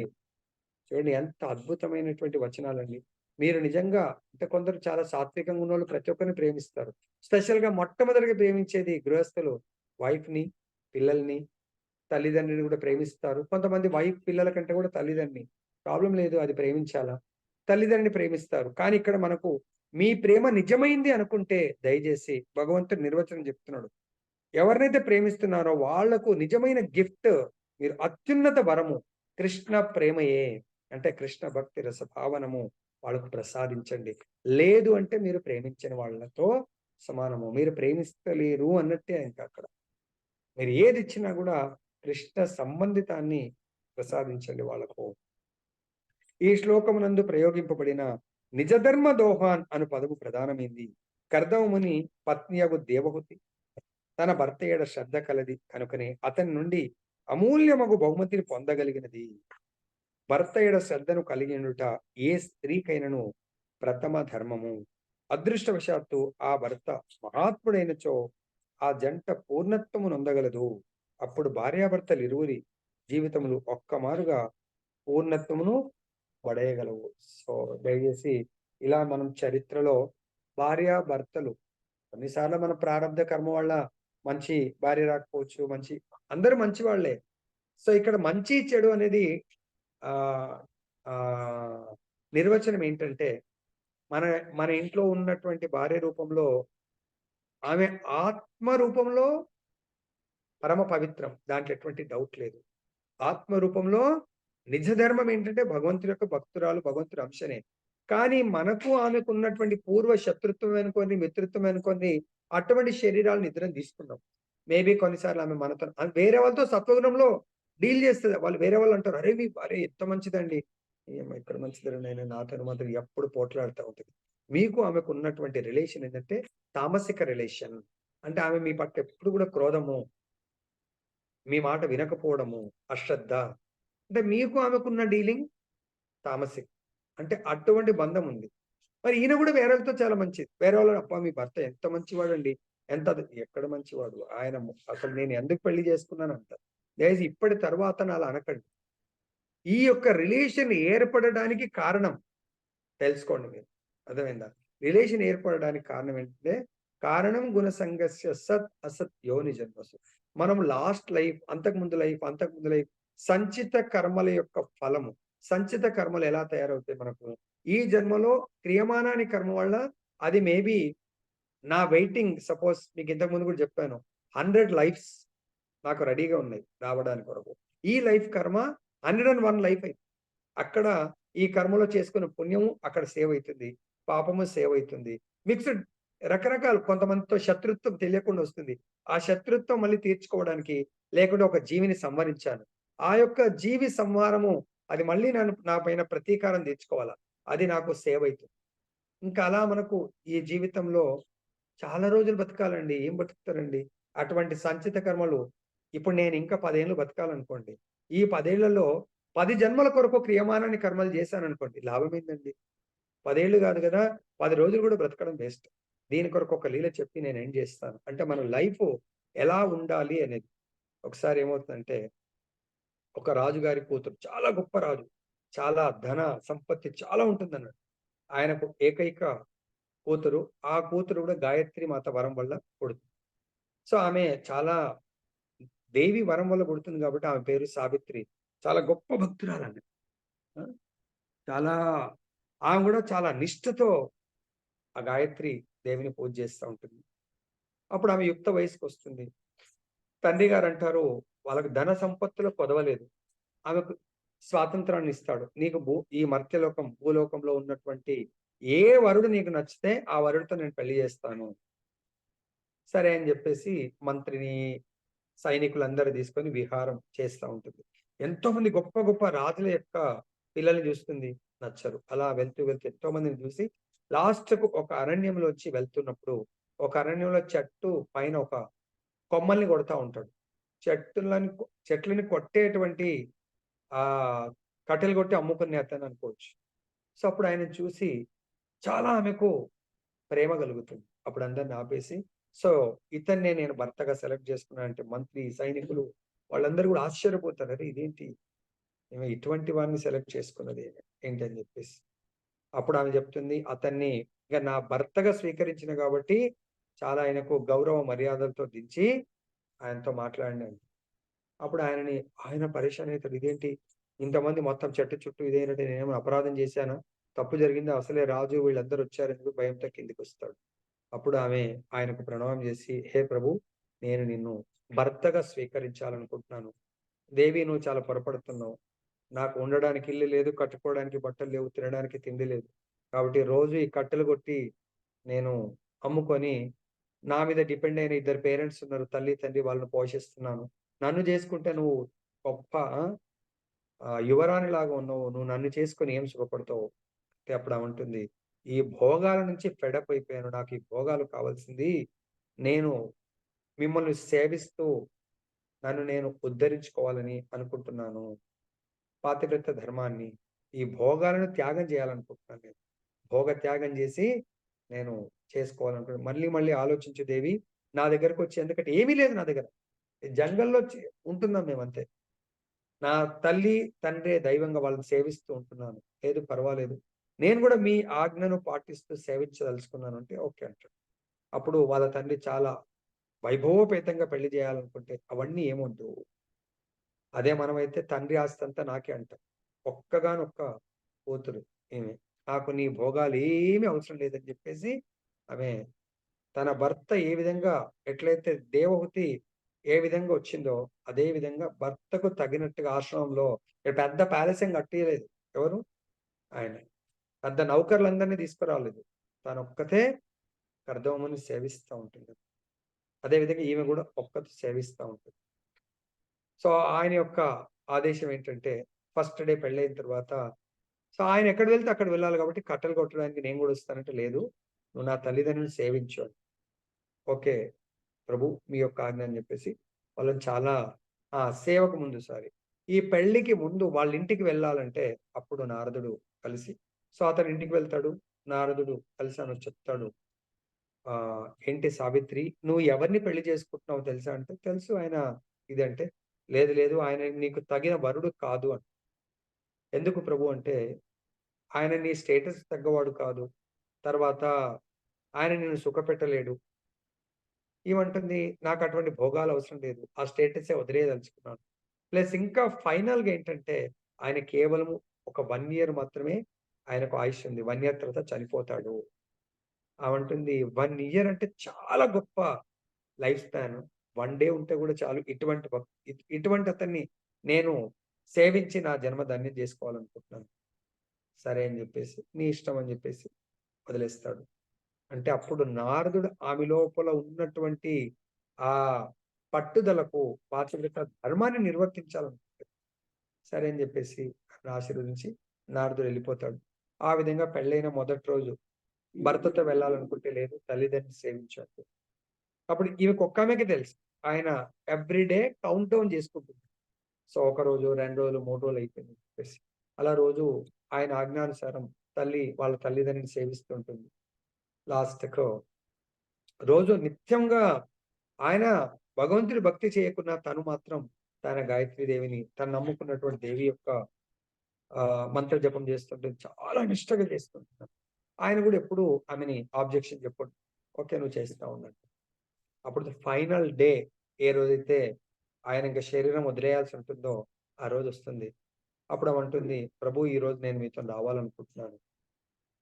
B: చూడండి ఎంత అద్భుతమైనటువంటి వచనాలండి. మీరు నిజంగా అంటే కొందరు చాలా సాత్వికంగా ఉన్న వాళ్ళు ప్రతి ఒక్కరిని ప్రేమిస్తారు. స్పెషల్ గా మొట్టమొదటిగా ప్రేమించేది గృహస్థులు వైఫ్ ని, పిల్లల్ని, తల్లిదండ్రిని కూడా ప్రేమిస్తారు. కొంతమంది వైఫ్ పిల్లల కంటే కూడా తల్లిదండ్రిని, ప్రాబ్లం లేదు, అది ప్రేమించాలా, తల్లిదండ్రిని ప్రేమిస్తారు. కానీ ఇక్కడ మనకు మీ ప్రేమ నిజమైంది అనుకుంటే దయచేసి భగవంతుడు నిర్వచనం చెప్తున్నాడు, ఎవరినైతే ప్రేమిస్తున్నారో వాళ్లకు నిజమైన గిఫ్ట్, మీరు అత్యున్నత వరము కృష్ణ ప్రేమయే, అంటే కృష్ణ భక్తి రస భావనము వాళ్ళకు ప్రసాదించండి. లేదు అంటే మీరు ప్రేమించిన వాళ్ళతో సమానము, మీరు ప్రేమిస్తలేరు అన్నట్టే. ఇంకా అక్కడ మీరు ఏది ఇచ్చినా కూడా కృష్ణ సంబంధితాన్ని ప్రసాదించండి వాళ్ళకు. ఈ శ్లోకమునందు ప్రయోగింపబడిన నిజధర్మ దోహాన్ అను పదము ప్రధానమైంది. కర్దముని పత్నియగు దేవహుతి తన భర్త ఏడ శ్రద్ధ కలది కనుకనే అతని నుండి అమూల్యమగు బహుమతిని పొందగలిగినది. భర్త ఏడ శ్రద్ధను కలిగినట ఏ స్త్రీకైనను ప్రథమ ధర్మము. అదృష్టవశాత్తు ఆ భర్త మహాత్ముడైనచో ఆ జంట పూర్ణత్వము నొందగలదు. అప్పుడు భార్యాభర్తలు ఇరువురి జీవితములు ఒక్కమారుగా పూర్ణత్వమును పడేయగలవు. సో దయచేసి ఇలా మనం చరిత్రలో భార్యాభర్తలు కొన్నిసార్లు మన ప్రారంభ కర్మ వల్ల మంచి భార్య రాకపోవచ్చు, మంచి అందరూ మంచి వాళ్ళే. సో ఇక్కడ మంచి చెడు అనేది ఆ ఆ నిర్వచనం ఏంటంటే, మన మన ఇంట్లో ఉన్నటువంటి భార్య రూపంలో ఆమె ఆత్మ రూపంలో పరమ పవిత్రం, దాంట్లో ఎటువంటి డౌట్ లేదు. ఆత్మ రూపంలో నిజ ధర్మం ఏంటంటే భగవంతుడి యొక్క భక్తురాలు, భగవంతుడి అంశనే. కానీ మనకు ఆమెకు ఉన్నటువంటి పూర్వ శత్రుత్వం అనుకోని, మిత్రత్వం అనుకోని అటువంటి శరీరాలను నిద్ర తీసుకున్నాం. మేబీ కొన్నిసార్లు ఆమె మనతో వేరే వాళ్ళతో సత్వగుణంలో డీల్ చేస్తుంది. వాళ్ళు వేరే వాళ్ళు అంటారు, అరే మీ భార్య ఎంత మంచిదండి, ఏమో ఇక్కడ మంచిదండి, ఆయన నాతో మాత్రం ఎప్పుడు పోట్లాడుతూ ఉంటుంది. మీకు ఆమెకు ఉన్నటువంటి రిలేషన్ ఏంటంటే తామసిక రిలేషన్. అంటే ఆమె మీ పట్ల ఎప్పుడు కూడా క్రోధము, మీ మాట వినకపోవడము, అశ్రద్ధ. అంటే మీకు ఆమెకున్న డీలింగ్ తామసిక్, అంటే అటువంటి బంధం ఉంది. మరి ఈయన కూడా వేరే వాళ్ళతో చాలా మంచిది. వేరే వాళ్ళు అప్ప మీ భర్త ఎంత మంచివాడు అండి, ఎంత ఎక్కడ మంచివాడు ఆయన, అసలు నేను ఎందుకు పెళ్లి చేసుకున్నాను అంట. దయచేసి ఇప్పటి తర్వాత అలా అనకండి. ఈ యొక్క రిలేషన్ ఏర్పడడానికి కారణం తెలుసుకోండి మీరు. అర్థమైందా? రిలేషన్ ఏర్పడడానికి కారణం ఏంటంటే కారణం గుణసంగస్య సత్ అసత్ యోని జన్మసు. మనం లాస్ట్ లైఫ్, అంతకుముందు లైఫ్ సంచిత కర్మల యొక్క ఫలము. సంచిత కర్మలు ఎలా తయారవుతాయి మనకు ఈ జన్మలో క్రియమానాని కర్మ వల్ల, అది మేబీ నా వెయిటింగ్, సపోజ్ మీకు ఇంతకు ముందు కూడా చెప్పాను, 100 లైఫ్స్ నాకు రెడీగా ఉన్నాయి రావడానికి వరకు. ఈ లైఫ్ కర్మ 101 లైఫ్ అయింది. అక్కడ ఈ కర్మలో చేసుకున్న పుణ్యము అక్కడ సేవ్ అవుతుంది, పాపము సేవ్ అవుతుంది. మిక్స్డ్ రకరకాల, కొంతమందితో శత్రుత్వం తెలియకుండా వస్తుంది. ఆ శత్రుత్వం మళ్ళీ తీర్చుకోవడానికి, లేకుంటే ఒక జీవిని సంహరించాను, ఆ యొక్క జీవి సంహారము అది మళ్ళీ నా పైన ప్రతీకారం తీర్చుకోవాలా. అది నాకు సేవ అయితుంది. ఇంకా అలా మనకు ఈ జీవితంలో చాలా రోజులు బతకాలండి. ఏం బతుకుతారండి? అటువంటి సంచిత కర్మలు ఇప్పుడు నేను ఇంకా 10 ఏళ్ళు బతకాలనుకోండి. ఈ 10 ఏళ్లలో 10 జన్మల కొరకు క్రియమానాన్ని కర్మలు చేశాననుకోండి. లాభమేందండి? 10 ఏళ్ళు కాదు కదా! 10 రోజులు కూడా బ్రతకడం వేస్ట్. దీని కొరకు ఒక లీల చెప్పి నేను ఎండ్ చేస్తాను. అంటే మన లైఫ్ ఎలా ఉండాలి అనేది. ఒకసారి ఏమవుతుందంటే ఒక రాజుగారి కూతురు చాలా గొప్ప రాజు. చాలా ధన సంపత్తి చాలా ఉంటుందన్నాడు. ఆయనకు ఏకైక కూతురు. ఆ కూతురు కూడా గాయత్రి మాత వరం వల్ల పుడుతుంది. సో, ఆమె చాలా దేవి వరం వల్ల పుడుతుంది కాబట్టి ఆమె పేరు సావిత్రి. చాలా గొప్ప భక్తురాలండి. ఆ! చాలా ఆమె కూడా చాలా నిష్ఠతో ఆ గాయత్రి దేవిని పూజ చేస్తా ఉంటుంది. అప్పుడు ఆమె యుక్త వయసుకొస్తుంది. తండ్రి గారంటారు, వాళ్ళకి ధన సంపత్తులో కొదవలేదు. ఆమెకు స్వాతంత్రాన్ని ఇస్తాడు. నీకు ఈ మర్త్యలోకం, భూలోకంలో ఉన్నటువంటి ఏ వరుడు నీకు నచ్చితే ఆ వరుడితో నేను పెళ్లి చేస్తాను. సరే అని చెప్పేసి మంత్రిని, సైనికులందరూ తీసుకొని విహారం చేస్తా ఉంటుంది. ఎంతోమంది గొప్ప గొప్ప రాజుల యొక్క పిల్లల్ని చూస్తుంది. నచ్చరు. అలా వెళ్తూ వెళ్తూ ఎంతో మందిని చూసి లాస్ట్‌కు ఒక అరణ్యంలోంచి వెళ్తున్నప్పుడు, ఒక అరణ్యంలో చెట్టు పైన ఒక కొమ్మల్ని కొడతా ఉంటాడు. చెట్లని కొట్టేటువంటి కట్టెలు కొట్టి అమ్ముకునే అతను అనుకోవచ్చు. సో, అప్పుడు ఆయనను చూసి చాలా ఆమెకు ప్రేమ కలుగుతుంది. అప్పుడు అందరిని ఆపేసి, సో, ఇతన్నే నేను భర్తగా సెలెక్ట్ చేసుకున్నానంటే మంత్రి, సైనికులు వాళ్ళందరూ కూడా ఆశ్చర్యపోతారు. అరే! ఇదేంటి? ఈమె ఇటువంటి వాడిని సెలెక్ట్ చేసుకున్నది ఏంటి అని చెప్పేసి. అప్పుడు ఆమె చెప్తుంది, అతన్ని ఇక నా భర్తగా స్వీకరించిన కాబట్టి చాలా ఆయనకు గౌరవ మర్యాదలతో దించి ఆయనతో మాట్లాడినాను. అప్పుడు ఆయన పరేషాన్ అయితాడు. ఇదేంటి? ఇంతమంది మొత్తం చెట్టు చుట్టూ ఇదేంటంటే నేనేమైనా అపరాధం చేశానా? తప్పు జరిగిందా? అసలే రాజు వీళ్ళందరూ వచ్చారని భయంతో కిందికొస్తాడు. అప్పుడు ఆమె ఆయనకు ప్రణామం చేసి, "హే ప్రభు! నేను నిన్ను భర్తగా స్వీకరించాలనుకుంటున్నాను. దేవి నువ్వు చాలా పొరపడుతున్నావు. నాకు ఉండడానికి ఇల్లు లేదు, కట్టుకోవడానికి బట్టలు లేవు, తినడానికి తిండి లేదు. కాబట్టి రోజు ఈ కట్టెలు కొట్టి నేను అమ్ముకొని నా మీద డిపెండ్ అయిన ఇద్దరు పేరెంట్స్ ఉన్నారు. తల్లి, తండ్రి వాళ్ళని పోషిస్తున్నాను. నన్ను చేసుకుంటే నువ్వు గొప్ప యువరాణిలాగా ఉన్నావు. నువ్వు నన్ను చేసుకొని ఏం సుఖపడతావు?" అంటే అప్పుడు ఆమె అంటుంది, "ఈ భోగాల నుంచి ఫెడప్ అయిపోయాను. నాకు ఈ భోగాలు కావాల్సింది. నేను మిమ్మల్ని సేవిస్తూ నన్ను నేను ఉద్ధరించుకోవాలని అనుకుంటున్నాను. పాతివ్రత్య ధర్మాన్ని, ఈ భోగాలను త్యాగం చేయాలనుకుంటున్నాను నేను. భోగ త్యాగం చేసి నేను చేసుకోవాలనుకుంటున్నాను. మళ్ళీ మళ్ళీ ఆలోచించు దేవి. నా దగ్గరకొచ్చి ఎందుకంటే ఏమీ లేదు నా దగ్గర. జంగల్‌లో ఉంటున్నాం మేమంతే. నా తల్లి, తండ్రే దైవంగా వాళ్ళని సేవిస్తూ ఉంటున్నాను. లేదు పర్వాలేదు. నేను గూడా మీ ఆజ్ఞను పాటిస్తూ సేవించదలుచుకున్నాను" అంటే ఓకే అంటాడు. అప్పుడు వాళ్ళ తండ్రి చాలా వైభవోపేతంగా పెళ్లి చేయాలనుకుంటే అవన్నీ ఏమొద్దు. అదే మనమైతే తండ్రి ఆస్తంతా నాకే అంటాం. ఒక్కగానొక్క కూతురు ఈమె. నాకు నీ భోగాలేమి అవసరం లేదని చెప్పేసి ఆమె తన భర్త ఏ విధంగా ఎట్లయితే దేవహూతి ఏ విధంగా వచ్చిందో, అదే విధంగా భర్తకు తగినట్టుగా ఆశ్రమంలో పెద్ద ప్యాలెస్ ఏం కట్టియలేదు. ఎవరు? ఆయన. పెద్ద నౌకర్లందరిని తీసుకురాలేదు. తనొక్కతే కర్దమని సేవిస్తా ఉంటుంది. అదే విధంగా ఈమె గూడా ఒక్కతే సేవిస్తా ఉంటుంది. సో, ఆయన యొక్క ఆదేశం ఏంటంటే, ఫస్ట్ డే పెళ్ళైన తర్వాత సో, ఆయన ఎక్కడ వెళ్తే అక్కడ వెళ్ళాలి కాబట్టి కట్టెలు కొట్టడానికి నేను గూడా వస్తానంటే, "లేదు. నువ్వు నా తల్లిదండ్రులను సేవించు" అని. ఓకే. ప్రభు మీ యొక్క ఆజ్ఞ అని చెప్పేసి వాళ్ళని చాలా సేవకు ముందు సారీ. ఈ పెళ్ళికి ముందు వాళ్ళ ఇంటికి వెళ్ళాలంటే అప్పుడు నారదుడు కలిసి సో, అతని ఇంటికి వెళ్తాడు. నారదుడు కలిసి ఆమెకు చెప్తాడు. "ఏంటి సావిత్రి నువ్వు ఎవరిని పెళ్లి చేసుకుంటున్నావో తెలుసా?" అంటే, "తెలుసు ఆయన ఇదంటే." "లేదు లేదు ఆయన నీకు తగిన వరుడు కాదు" అని. "ఎందుకు ప్రభు" అంటే, "ఆయన నీ స్టేటస్ తగ్గవాడు కాదు. తర్వాత ఆయన నిన్ను సుఖపెట్టలేడు." ఏమంటుంది, "నాకు అటువంటి భోగాలు అవసరం లేదు. ఆ స్టేటసే వదిలేయదలుచుకున్నాను. ప్లస్ ఇంకా ఫైనల్‌గా ఏంటంటే, ఆయన కేవలము ఒక 1 ఇయర్ మాత్రమే ఆయనకు ఆయుష్ ఉంది. 1 ఇయర్ తర్వాత చనిపోతాడు." ఆమంటుంది, "1 ఇయర్ అంటే చాలా గొప్ప లైఫ్ స్పాన్. 1 డే ఉంటే గూడా చాలు. ఇటువంటి అతన్ని నేను సేవించి నా జన్మ ధన్యం జేసుకోవాలనుకుంటున్నాను." సరే అని జెప్పేసి, "నీ ఇష్టం" అని జెప్పేసి వదిలేస్తాడు. అంటే అప్పుడు నారదుడు ఆమె లోపల ఉన్నటువంటి ఆ పట్టుదలకు పాతివ్రత ధర్మాన్ని నిర్వర్తించాలనుకుంటాడు. సరే అని చెప్పేసి ఆశీర్వదించి నారదుడు వెళ్ళిపోతాడు. ఆ విధంగా పెళ్ళైన మొదటి రోజు భర్తతో వెళ్ళాలనుకుంటే లేదు, తల్లిదండ్రులు సేవించాడు. అప్పుడు ఈమెకు ఒక్క ఆమెకే తెలుసు ఆయన ఎవ్రీడే కౌంట్ డౌన్ చేసుకుంటుంది. సో ఒక రోజు, 2 రోజులు, 3 రోజులు అయిపోయింది అని చెప్పేసి అలా రోజు ఆయన ఆజ్ఞానుసారం వాళ్ళ తల్లిదండ్రుని సేవిస్తూ ఉంటుంది. లాస్ట్‌కు రోజు నిత్యంగా ఆయన భగవంతుడి భక్తి చేయకున్నా తను మాత్రం తన గాయత్రీదేవిని తను నమ్ముకున్నటువంటి దేవి యొక్క మంత్ర జపం చేస్తుంటే చాలా నిష్టగా చేస్తుంటున్నాడు. ఆయన కూడా ఎప్పుడు ఆమెని ఆబ్జెక్షన్ చెప్పడు. ఓకే, నువ్వు చేస్తా ఉన్నట్టు. అప్పుడు ఫైనల్ డే ఏ రోజైతే ఆయన ఇంకా శరీరం వదిలేయాల్సి ఉంటుందో ఆ రోజు వస్తుంది. అప్పుడు ఆమె అంటుంది, ప్రభు ఈ రోజు నేను మీతో రావాలనుకుంటున్నాను.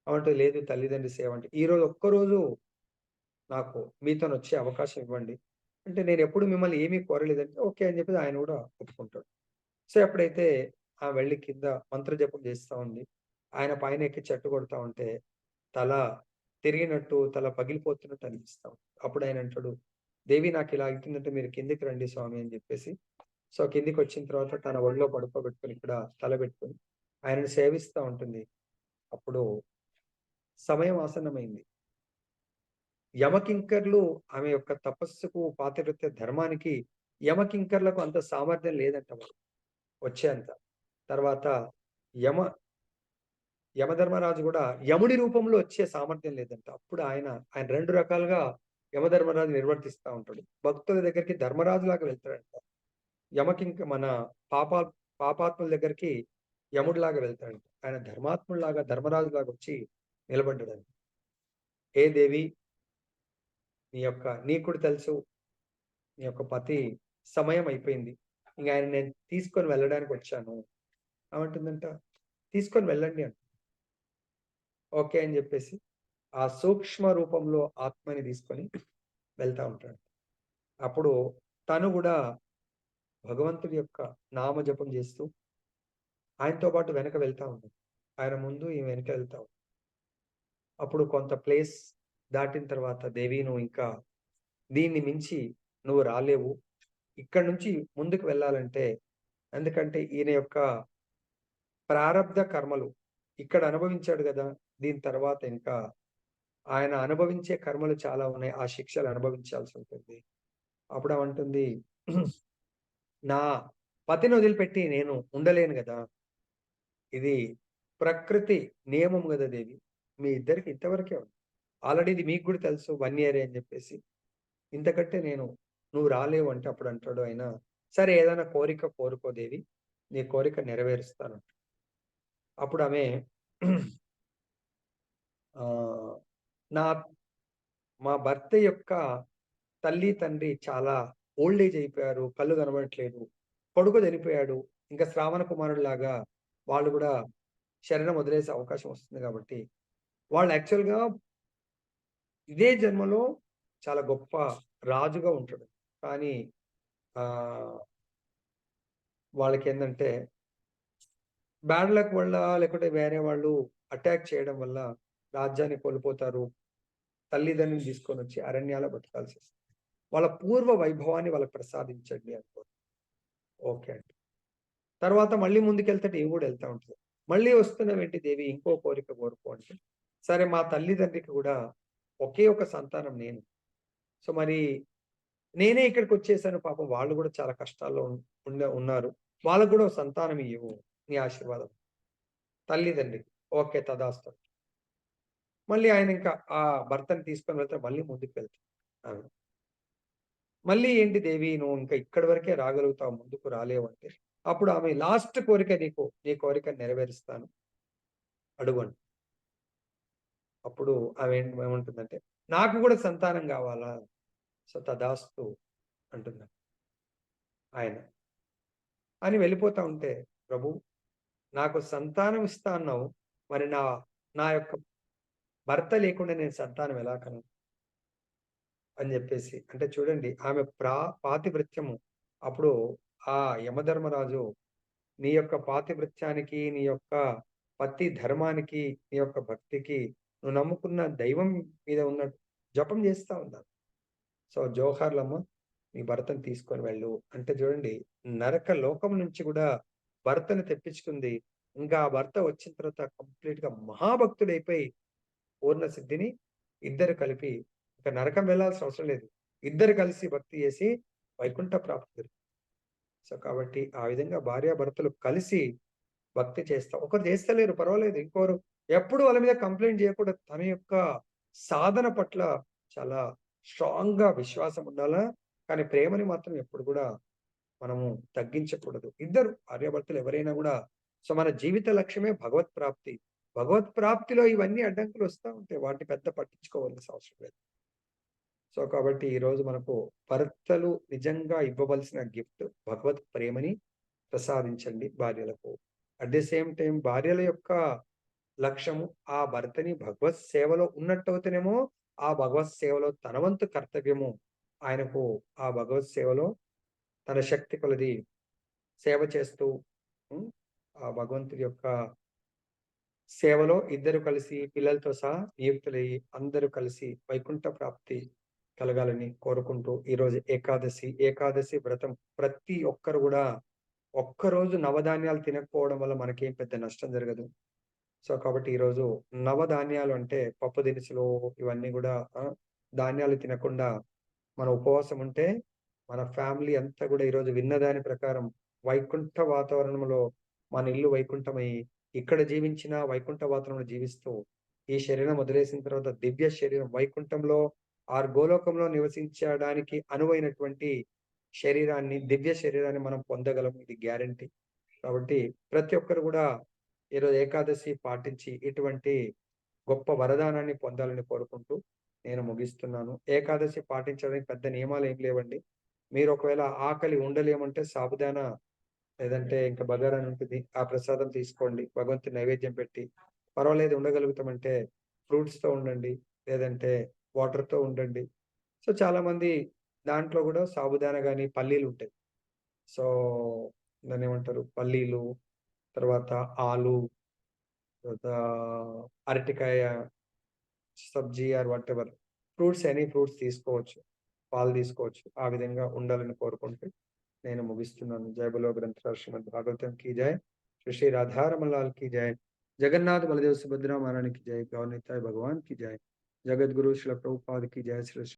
B: అవంటే లేదు తల్లిదండ్రి సేవ అంటే ఈ రోజు ఒక్కరోజు నాకు మీతో వచ్చే అవకాశం ఇవ్వండి అంటే నేను ఎప్పుడు మిమ్మల్ని ఏమీ కోరలేదంటే ఓకే అని చెప్పి ఆయన కూడా ఒప్పుకుంటాడు. సో ఎప్పుడైతే ఆ వెళ్ళి కింద మంత్ర జపం చేస్తా ఉంది, ఆయన పైన ఎక్కి చెట్టు కొడతా ఉంటే తల తిరిగినట్టు తల పగిలిపోతున్నట్టు అనిపిస్తా ఉంది. అప్పుడు ఆయన అంటాడు, దేవి నాకు ఇలా అవుతుందంటే మీరు కిందికి రండి స్వామి అని చెప్పేసి. సో కిందికి వచ్చిన తర్వాత తన ఒళ్ళో పడుకోబెట్టుకొని ఇక్కడ తల పెట్టుకొని ఆయనను సేవిస్తూ ఉంటుంది. అప్పుడు సమయం ఆసన్నమైంది. యమకింకర్లు ఆమె యొక్క తపస్సుకు పాతివ్రత్య ధర్మానికి యమకింకర్లకు అంత సామర్థ్యం లేదంట వచ్చేంత. తర్వాత యమ యమధర్మరాజు కూడా యముడి రూపంలో వచ్చే సామర్థ్యం లేదంట. అప్పుడు ఆయన 2 రకాలుగా యమధర్మరాజు నిర్వర్తిస్తా ఉంటాడు. భక్తుల దగ్గరికి ధర్మరాజు లాగా వెళ్తాడంట. మన పాపా పాపాత్ముల దగ్గరికి యముడిలాగా వెళ్తాడంట. ఆయన ధర్మాత్ముడిలాగా ధర్మరాజులాగా వచ్చి నిలబడ్డాడంట. ఏ దేవి నీకు కూడా తెలుసు నీ యొక్క పతి సమయం అయిపోయింది. ఇంక ఆయన నేను తీసుకొని వెళ్ళడానికి వచ్చాను. ఏమంటుందంట, తీసుకొని వెళ్ళండి అంట. ఓకే అని చెప్పేసి ఆ సూక్ష్మ రూపంలో ఆత్మని తీసుకొని వెళ్తా ఉంటాడు. అప్పుడు తను కూడా భగవంతుడి యొక్క నామ జపం చేస్తూ ఆయనతో పాటు వెనక వెళ్తా ఉంటాడు. ఆయన ముందు ఈ వెనక వెళ్తా ఉంటాడు. అప్పుడు కొంత ప్లేస్ దాటిన తర్వాత దేవి నువ్వు ఇంకా దీన్ని మించి నువ్వు రాలేవు. ఇక్కడి నుంచి ముందుకు వెళ్ళాలంటే ఎందుకంటే ఈయన యొక్క ప్రారబ్ధ కర్మలు ఇక్కడ అనుభవించాడు కదా, దీని తర్వాత ఇంకా ఆయన అనుభవించే కర్మలు చాలా ఉన్నాయి. ఆ శిక్షలు అనుభవించాల్సి ఉంటుంది. అప్పుడు ఏమంటుంది, నా పతిని వదిలిపెట్టి నేను ఉండలేను కదా, ఇది ప్రకృతి నియమం కదా దేవి, మీ ఇద్దరికి ఇంతవరకే ఉంది. ఆల్రెడీ ఇది మీకు కూడా తెలుసు 1 ఇయర్ అని చెప్పేసి. ఇంతకంటే నువ్వు రాలేవు అంటే అప్పుడు అంటాడు ఆయన, సరే ఏదైనా కోరిక కోరుకో దేవి, నీ కోరిక నెరవేరుస్తాను. అప్పుడు ఆమె మా భర్త యొక్క తల్లి తండ్రి చాలా ఓల్డ్ ఏజ్ అయిపోయారు, కళ్ళు కనబడట్లేదు, కొడుకు చనిపోయాడు, ఇంకా శ్రావణ కుమారుడు లాగా వాళ్ళు కూడా శరీరం వదిలేసే అవకాశం వస్తుంది కాబట్టి వాళ్ళు యాక్చువల్గా ఇదే జన్మలో చాలా గొప్ప రాజుగా ఉంటాడు. కానీ వాళ్ళకి ఏంటంటే బ్యాడ్ లక్ వల్ల లేకుంటే వేరే వాళ్ళు అటాక్ చేయడం వల్ల రాజ్యాన్ని కోల్పోతారు. తల్లిదండ్రుని తీసుకొని వచ్చి అరణ్యాల బతకాల్సి వస్తుంది. వాళ్ళ పూర్వ వైభవాన్ని వాళ్ళకి ప్రసాదించండి అనుకో. ఓకే అండి. తర్వాత మళ్ళీ ముందుకెళ్తే ఇవి కూడా వెళ్తా ఉంటుంది. మళ్ళీ వస్తున్నావేంటి దేవి, ఇంకో కోరిక కోరుకో అంటే, సరే మా తల్లిదండ్రికి కూడా ఒకే ఒక సంతానం నేను. సో మరి నేనే ఇక్కడికి వచ్చేసాను, పాపం వాళ్ళు కూడా చాలా కష్టాల్లో ఉన్నారు. వాళ్ళకు కూడా సంతానం ఇవ్వు నీ ఆశీర్వాదం తల్లిదండ్రికి. ఓకే తదాస్తు. మళ్ళీ ఆయన ఇంకా ఆ భర్తని తీసుకొని వెళ్తే మళ్ళీ ముందుకు వెళ్తాడు. మళ్ళీ ఏంటి దేవి నువ్వు ఇంకా ఇక్కడి వరకే రాగలుగుతావు, ముందుకు రాలేవు అంటే అప్పుడు ఆమె లాస్ట్ కోరిక నీ కోరిక నెరవేరుస్తాను అడుగండి. అప్పుడు ఆమె ఏమంటుందంటే నాకు కూడా సంతానం కావాలా. సో తదాస్తు అంటున్నాడు ఆయన. అని వెళ్ళిపోతా ఉంటే, ప్రభు నాకు సంతానం ఇస్తా అన్నావు, మరి నా యొక్క భర్త లేకుండా నేను సంతానం ఎలా కను అని చెప్పేసి అంటే చూడండి ఆమె పాతివృత్యము. అప్పుడు ఆ యమధర్మరాజు నీ యొక్క పాతివృత్యానికి, నీ యొక్క పతి ధర్మానికి, నీ యొక్క భక్తికి, నువ్వు నమ్ముకున్న దైవం మీద ఉన్న జపం చేస్తా ఉన్నాను. సో జోహార్లమ్మ నీ భర్తను తీసుకొని వెళ్ళు అంటే చూడండి నరక లోకం నుంచి కూడా భర్తను తెప్పించుకుంది. ఇంకా ఆ భర్త వచ్చిన తర్వాత కంప్లీట్ గా మహాభక్తుడైపోయి పూర్ణ సిద్ధిని ఇద్దరు కలిపి ఇక నరకం వెళ్ళాల్సిన అవసరం లేదు. ఇద్దరు కలిసి భక్తి చేసి వైకుంఠ ప్రాప్తి జరుగుతుంది. సో కాబట్టి ఆ విధంగా భార్యాభర్తలు కలిసి భక్తి చేస్తాం. ఒకరు చేస్తలేరు పర్వాలేదు. ఇంకోరు ఎప్పుడు వాళ్ళ మీద కంప్లెయింట్ చేయకూడదు. తన యొక్క సాధన పట్ల చాలా స్ట్రాంగ్‌గా విశ్వాసం ఉండాలా. కానీ ప్రేమని మాత్రం ఎప్పుడు కూడా మనము తగ్గించకూడదు. ఇద్దరు భార్యాభర్తలు ఎవరైనా గూడా సో మన జీవిత లక్ష్యమే భగవత్ ప్రాప్తి. భగవత్ ప్రాప్తిలో ఇవన్నీ అడ్డంకులు వస్తా ఉంటాయి. వాటిని పెద్ద పట్టించుకోవాల్సిన అవసరం లేదు. సో కాబట్టి ఈరోజు మనకు భర్తలు నిజంగా ఇవ్వవలసిన గిఫ్ట్ భగవత్ ప్రేమని ప్రసాదించండి భార్యలకు. అట్ ది సేమ్ టైమ్ భార్యల యొక్క లక్ష్యము ఆ భర్తని భగవత్ సేవలో ఉన్నట్టయితేనేమో ఆ భగవత్ సేవలో తన వంతు కర్తవ్యము ఆయనకు ఆ భగవత్ సేవలో తన శక్తి కొలది సేవ చేస్తూ ఉమ్, ఆ భగవంతుడి యొక్క సేవలో ఇద్దరు కలిసి పిల్లలతో సహా నియుక్తులయ్యి అందరూ కలిసి వైకుంఠ ప్రాప్తి కలగాలని కోరుకుంటూ ఈరోజు ఏకాదశి వ్రతం ప్రతి ఒక్కరు కూడా ఒక్కరోజు నవధాన్యాలు తినకపోవడం వల్ల మనకేం పెద్ద నష్టం జరగదు. సో కాబట్టి ఈరోజు నవధాన్యాలు అంటే పప్పు దినుసులు ఇవన్నీ కూడా ధాన్యాలు తినకుండా మన ఉపవాసం ఉంటే మన ఫ్యామిలీ అంతా కూడా ఈరోజు విన్న దాని ప్రకారం వైకుంఠ వాతావరణంలో మన ఇల్లు వైకుంఠమై ఇక్కడ జీవించిన వైకుంఠ వాతావరణంలో జీవిస్తూ ఈ శరీరం వదిలేసిన తర్వాత దివ్య శరీరం వైకుంఠంలో గోలోకంలో నివసించడానికి అనువైనటువంటి శరీరాన్ని దివ్య శరీరాన్ని మనం పొందగలం. ఇది గ్యారంటీ. కాబట్టి ప్రతి ఒక్కరు కూడా ఈరోజు ఏకాదశి పాటించి ఇటువంటి గొప్ప వరదానాన్ని పొందాలని కోరుకుంటూ నేను ముగిస్తున్నాను. ఏకాదశి పాటించడానికి పెద్ద నియమాలు ఏం లేవండి. మీరు ఒకవేళ ఆకలి ఉండలేమంటే సాబుదానా లేదంటే ఇంకా బగారాన్ని ఉంటుంది. ఆ ప్రసాదం తీసుకోండి. భగవంతుని నైవేద్యం పెట్టి పర్వాలేదు ఉండగలుగుతామంటే ఫ్రూట్స్‌తో ఉండండి. లేదంటే వాటర్‌తో ఉండండి. సో చాలామంది దాంట్లో గూడా సాబుదానా గాని పల్లీలుంటాయి. సో దాన్నేమంటారు? పల్లీలు, తర్వాత ఆలు, తర్వాత అరటికాయ సబ్జీ ఆర్ వాటెవర్ ఎనీ ఫ్రూట్స్ తీసుకోవచ్చు. పాలు తీసుకోవచ్చు. ఆ విధంగా ఉండాలని కోరుకుంటూ నేను ముగిస్తున్నాను. జై బోలో గ్రంథరాజ్ శ్రీమద్ భాగవతం కీ జై. శ్రీ శ్రీ రాధారమణ లాల్ की जय. जगन्नाथ बलदेव सुभद्रा महारानी की जय. गौर निताय भगवान की जय. जगत गुरु श्रील प्रभुपाद की जय. श्री